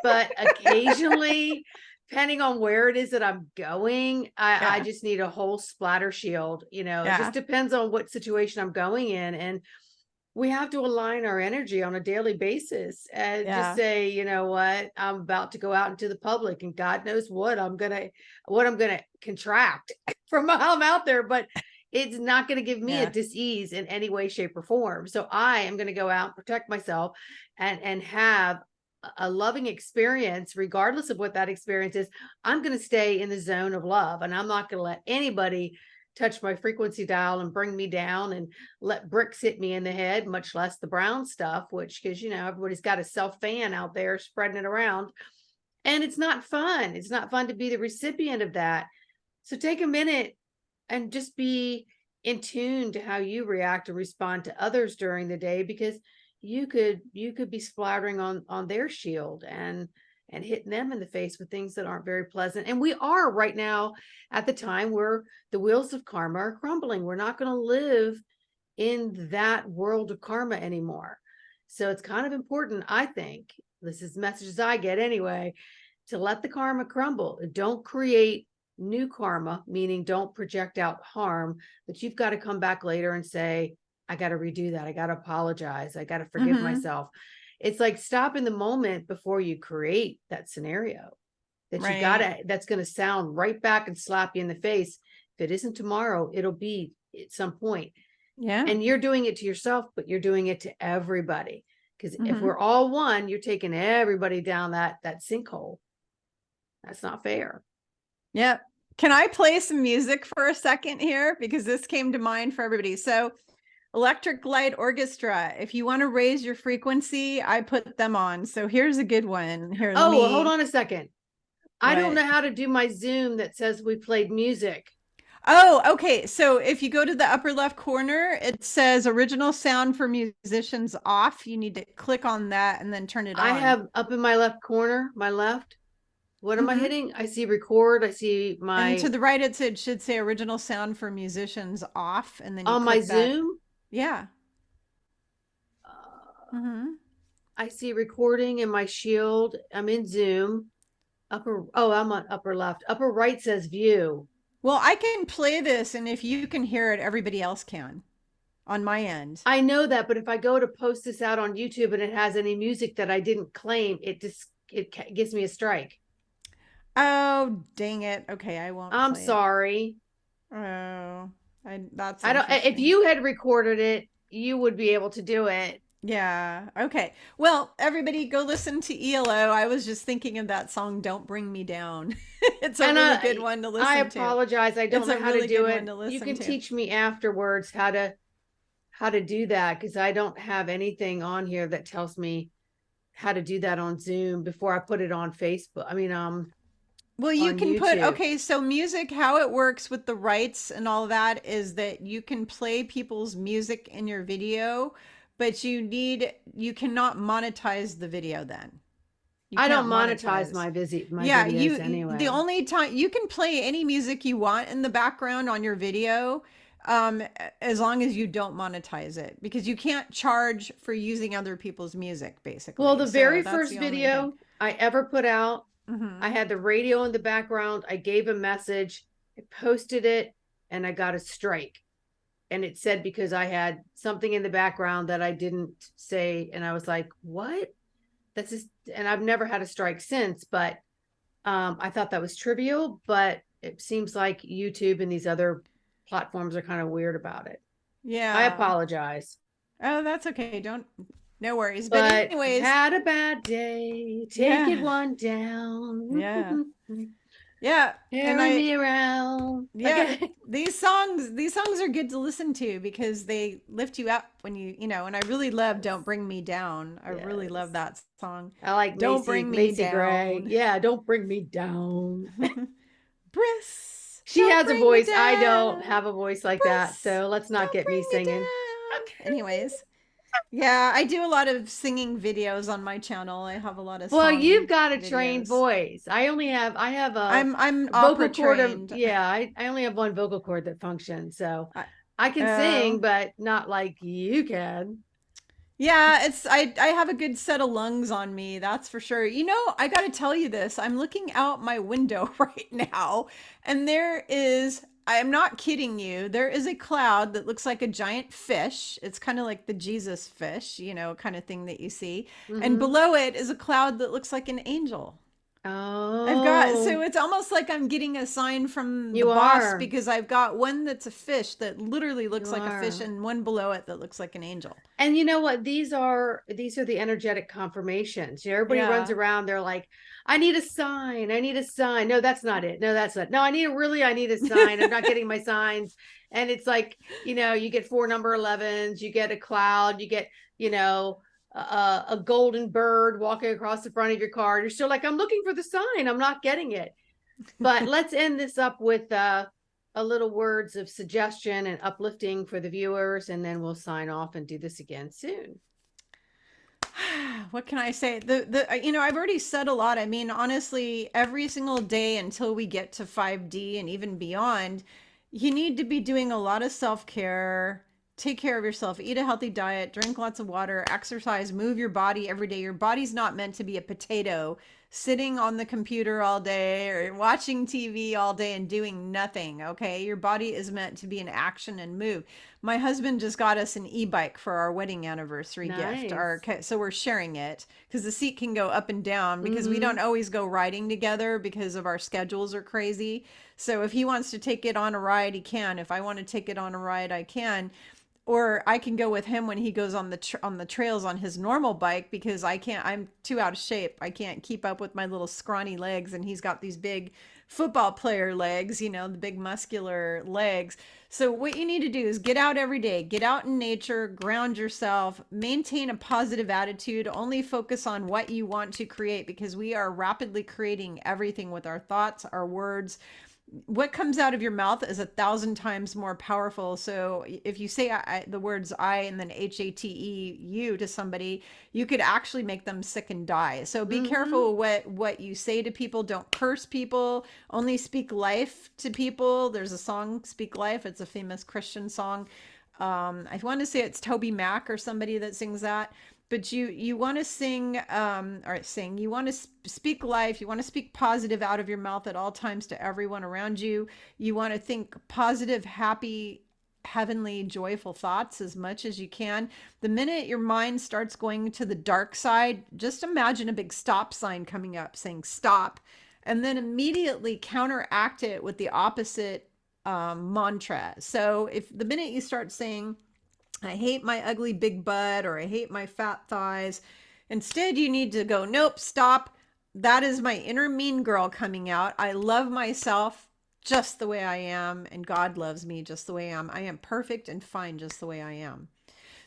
but occasionally, depending on where it is that I'm going, I Yeah. just need a whole splatter shield. It just Yeah. depends on what situation I'm going in. And we have to align our energy on a daily basis and just Yeah. say, you know what, I'm about to go out into the public, and God knows what I'm gonna contract from while I'm out there, but it's not going to give me a Yeah. dis-ease in any way, shape, or form. So I am going to go out and protect myself and have a loving experience, regardless of what that experience is. I'm going to stay in the zone of love, and I'm not going to let anybody touch my frequency dial and bring me down and let bricks hit me in the head, much less the brown stuff, which, because, everybody's got a self fan out there spreading it around. And it's not fun. It's not fun to be the recipient of that. So take a minute and just be in tune to how you react and respond to others during the day, because you could be splattering on their shield and hitting them in the face with things that aren't very pleasant. And we are right now at the time where the wheels of karma are crumbling. We're not going to live in that world of karma anymore. So it's kind of important, I think, this is messages I get anyway, to let the karma crumble. Don't create new karma, meaning don't project out harm, but you've got to come back later and say, I got to redo that. I got to apologize. I got to forgive Mhm. myself. It's like stop in the moment before you create that scenario Right. that's going to sound right back and slap you in the face. If it isn't tomorrow, it'll be at some point. Yeah. And you're doing it to yourself, but you're doing it to everybody. Because if Mhm. we're all one, you're taking everybody down that sinkhole. That's not fair. Yep. Can I play some music for a second here? Because this came to mind for everybody. So, Electric Light Orchestra, if you want to raise your frequency, I put them on. So, here's a good one. Here, let Oh, well, hold me. on a second. I don't What? know how to do my Zoom that says we played music. Oh, okay. So, if you go to the upper left corner, it says original sound for musicians off. You need to click on that and then turn it I on. have up in my left corner, my left. What am I Hmm. hitting? I see record. I see And to my the right, it should say original sound for musicians off. And then you on my click that. Zoom. Yeah. Uh, Hmm. I see recording in my shield. I'm in Zoom. I'm on upper left. Upper right says view. Well, I can play this, and if you can hear it, everybody else can on my end. I know that, but if I go to post this out on YouTube and it has any music that I didn't claim, it gives me a strike. Oh, dang it. Okay, I won't I'm play it. sorry. Oh, that's I don't. If interesting. you had recorded it, you would be able to do it. Yeah. Okay. Well, everybody go listen to ELO. I was just thinking of that song, Don't Bring Me Down. It's a And really good one to I listen to. apologize. I It's don't know a how to really do good one it. to You listen can to. teach me afterwards how to do that, because I don't have anything on here that tells me how to do that on Zoom before I put it on Facebook. I mean, Well, you on can put, YouTube. okay, so music, how it works with the rights and all that is that you can play people's music in your video, but you cannot monetize the video then. You I don't can't monetize monetize. my Yeah, videos the anyway. only time you can play any music you want in the background on your video, as long as you don't monetize it, because you can't charge for using other people's music, Well, basically. the So very that's first the only thing. video I ever put out, I Hmm. had the radio in the background. I gave a message, I posted it, and I got a strike. And it said because I had something in the background that I didn't say. And I was like, what? That's just, and I've never had a strike since, but I thought that was trivial, but it seems like YouTube and these other platforms are kind of weird about it. I Yeah. apologize. Oh, that's okay. Don't, no worries. But But anyways, had a bad day. Take it yeah. one down. Yeah. Yeah. And Carry me around. yeah, Okay. these songs are good to listen to because they lift you up when you know, and I really love Yes. Don't Bring Me Down. I really love Yes. that song. I like Don't Macy, bring me Macy Gray. down. Yeah, don't bring me down. Briss, She don't has a bring me voice. I don't down. have a voice like that. Briss, So let's not don't get me bring me singing. down. Anyways, yeah, I do a lot of singing videos on my channel. I have a lot of Well, you've song got a trained videos. voice. I have I'm a opera vocal cord of, trained. yeah, I only have one vocal cord that functions. So I, I can oh. sing, but not like you can. Yeah, it's I have a good set of lungs on me, that's for sure. You know, I got to tell you this. I'm looking out my window right now, and there is, I am not kidding you. There is a cloud that looks like a giant fish. It's kind of like the Jesus fish, you know, kind of thing that you see. And Mm-hmm. below it is a cloud that looks like an angel. I've got, so Oh, it's almost like I'm getting a sign from the you boss are. because I've got one that's a fish that literally You looks like a fish are. and one below it that looks like an angel. And you know what? These are the energetic confirmations. You know, everybody runs Yeah. around, they're like, I need a sign. I need a sign. No, that's not it. No, that's not. No, I need a sign. I'm not getting my signs. And it's like, you get four number 11s, you get a cloud, you get, you know, a golden bird walking across the front of your car. You're still like, I'm looking for the sign. I'm not getting it. But let's end this up with a little words of suggestion and uplifting for the viewers, and then we'll sign off and do this again soon. What can I say? I've already said a lot. I mean, honestly, every single day until we get to 5D and even beyond, you need to be doing a lot of self-care. Take care of yourself, eat a healthy diet, drink lots of water, exercise, move your body every day. Your body's not meant to be a potato sitting on the computer all day or watching TV all day and doing nothing, okay? Your body is meant to be in action and move. My husband just got us an e-bike for our wedding anniversary gift. Nice. So we're sharing it because the seat can go up and down because we Mm-hmm. don't always go riding together because of our schedules are crazy. So if he wants to take it on a ride, he can. If I want to take it on a ride, I can, or I can go with him when he goes on the trails on his normal bike because I can't, I'm too out of shape. I can't keep up with my little scrawny legs, and he's got these big football player legs, you know, the big muscular legs. So what you need to do is get out every day, get out in nature, ground yourself, maintain a positive attitude, only focus on what you want to create because we are rapidly creating everything with our thoughts, our words. What comes out of your mouth is 1,000 times more powerful. So if you say the words I and then HATEU to somebody, you could actually make them sick and die. So be Mm-hmm. careful what you say to people. Don't curse people. Only speak life to people. There's a song, Speak Life. It's a famous Christian song. I want to say it's Toby Mac or somebody that sings that. But you want to sing, or sing, you want to speak life, you want to speak positive out of your mouth at all times to everyone around you. You want to think positive, happy, heavenly, joyful thoughts as much as you can. The minute your mind starts going to the dark side, just imagine a big stop sign coming up saying stop, and then immediately counteract it with the opposite mantra. So if the minute you start saying, I hate my ugly big butt or I hate my fat thighs, instead you need to go, nope, stop. That is my inner mean girl coming out. I love myself just the way I am, and God loves me just the way I am. I am perfect and fine just the way I am.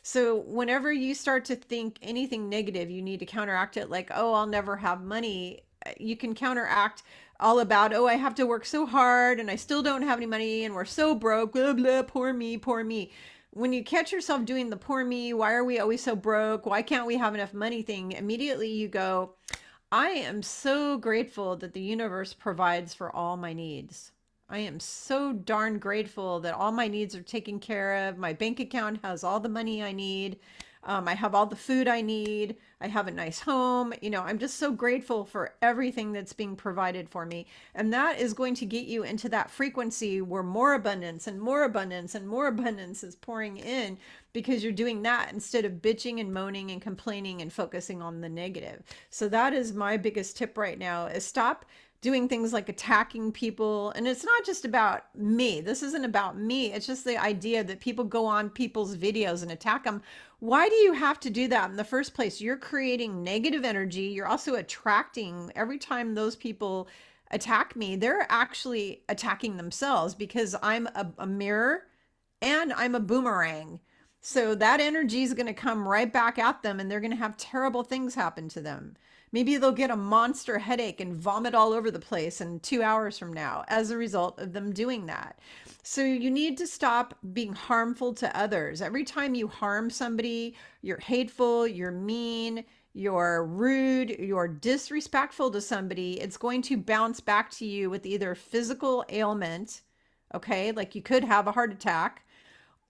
So whenever you start to think anything negative, you need to counteract it like, oh, I'll never have money. You can counteract all about, oh, I have to work so hard and I still don't have any money and we're so broke, blah, blah, poor me, poor me. When you catch yourself doing the poor me, why are we always so broke? Why can't we have enough money thing? Immediately you go, I am so grateful that the universe provides for all my needs. I am so darn grateful that all my needs are taken care of. My bank account has all the money I need. I have all the food I need. I have a nice home. You know, I'm just so grateful for everything that's being provided for me. And that is going to get you into that frequency where more abundance and more abundance and more abundance is pouring in, because you're doing that instead of bitching and moaning and complaining and focusing on the negative. So that is my biggest tip right now, is stop doing things like attacking people. And it's not just about me. This isn't about me. It's just the idea that people go on people's videos and attack them. Why do you have to do that in the first place? You're creating negative energy. You're also attracting, every time those people attack me, they're actually attacking themselves, because I'm a mirror and I'm a boomerang. So that energy is going to come right back at them, and they're going to have terrible things happen to them. Maybe they'll get a monster headache and vomit all over the place in 2 hours from now as a result of them doing that. So you need to stop being harmful to others. Every time you harm somebody, you're hateful, you're mean, you're rude, you're disrespectful to somebody, it's going to bounce back to you with either physical ailment, okay, like you could have a heart attack,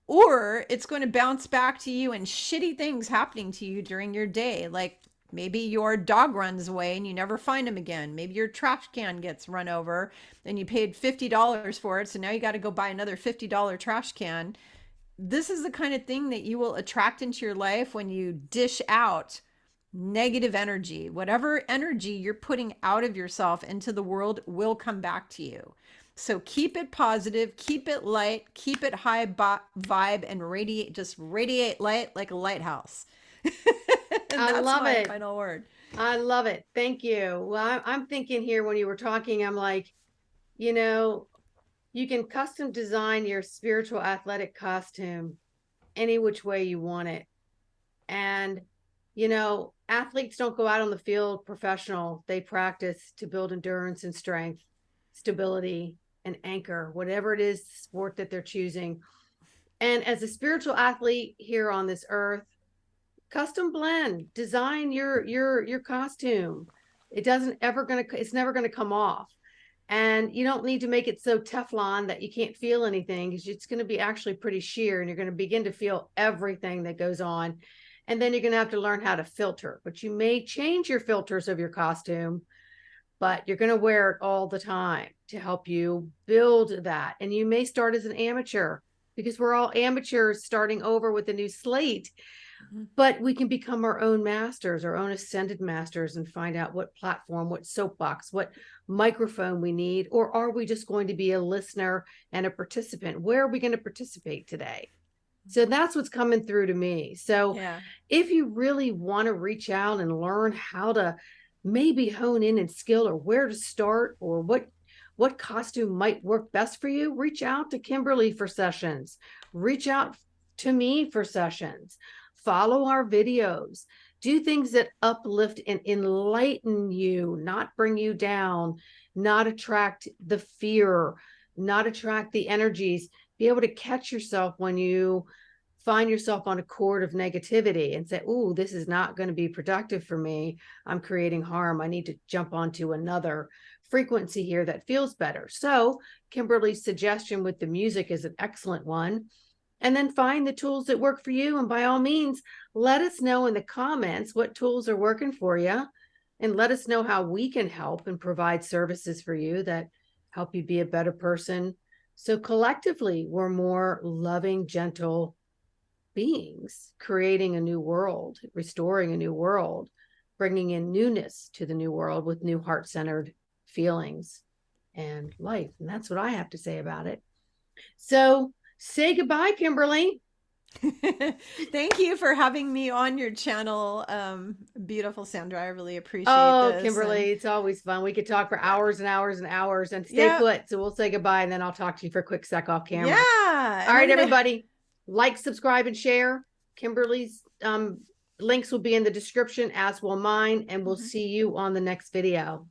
or it's going to bounce back to you and shitty things happening to you during your day. Like maybe your dog runs away and you never find him again. Maybe your trash can gets run over and you paid $50 for it. So now you got to go buy another $50 trash can. This is the kind of thing that you will attract into your life when you dish out negative energy. Whatever energy you're putting out of yourself into the world will come back to you. So keep it positive, keep it light, keep it high vibe, and radiate, just radiate light like a lighthouse. And I that's love my it. final word. I love it. Thank you. Well, I'm thinking here when you were talking, I'm like, you know, you can custom design your spiritual athletic costume any which way you want it. And, you know, athletes don't go out on the field professional. They practice to build endurance and strength, stability and anchor, whatever it is, sport that they're choosing. And as a spiritual athlete here on this earth, custom blend, design your costume. It doesn't ever gonna, it's never gonna come off. And you don't need to make it so Teflon that you can't feel anything, because it's going to be actually pretty sheer, and you're going to begin to feel everything that goes on. And then you're going to have to learn how to filter, but you may change your filters of your costume, but you're going to wear it all the time to help you build that. And you may start as an amateur, because we're all amateurs starting over with a new slate. But we can become our own masters, our own ascended masters, and find out what platform, what soapbox, what microphone we need. Or are we just going to be a listener and a participant? Where are we going to participate today? So that's what's coming through to me. So Yeah. if you really want to reach out and learn how to maybe hone in and skill, or where to start, or what costume might work best for you, reach out to Kimberly for sessions. Reach out to me for sessions. Follow our videos. Do things that uplift and enlighten you, not bring you down, not attract the fear, not attract the energies. Be able to catch yourself when you find yourself on a cord of negativity and say, "Oh, this is not going to be productive for me. I'm creating harm. I need to jump onto another frequency here that feels better." So Kimberly's suggestion with the music is an excellent one. And then find the tools that work for you. And by all means, let us know in the comments what tools are working for you, and let us know how we can help and provide services for you that help you be a better person. So collectively, we're more loving, gentle beings, creating a new world, restoring a new world, bringing in newness to the new world with new heart-centered feelings and life. And that's what I have to say about it. So say goodbye, Kimberly. Thank you for having me on your channel. Beautiful Sandra. I really appreciate this. Kimberly, it's always fun. We could talk for hours and hours and hours, and stay Yep. put. So we'll say goodbye, and then I'll talk to you for a quick sec off camera. Yeah. All right, everybody, like, subscribe, and share. Kimberly's links will be in the description, as will mine, and we'll see you on the next video.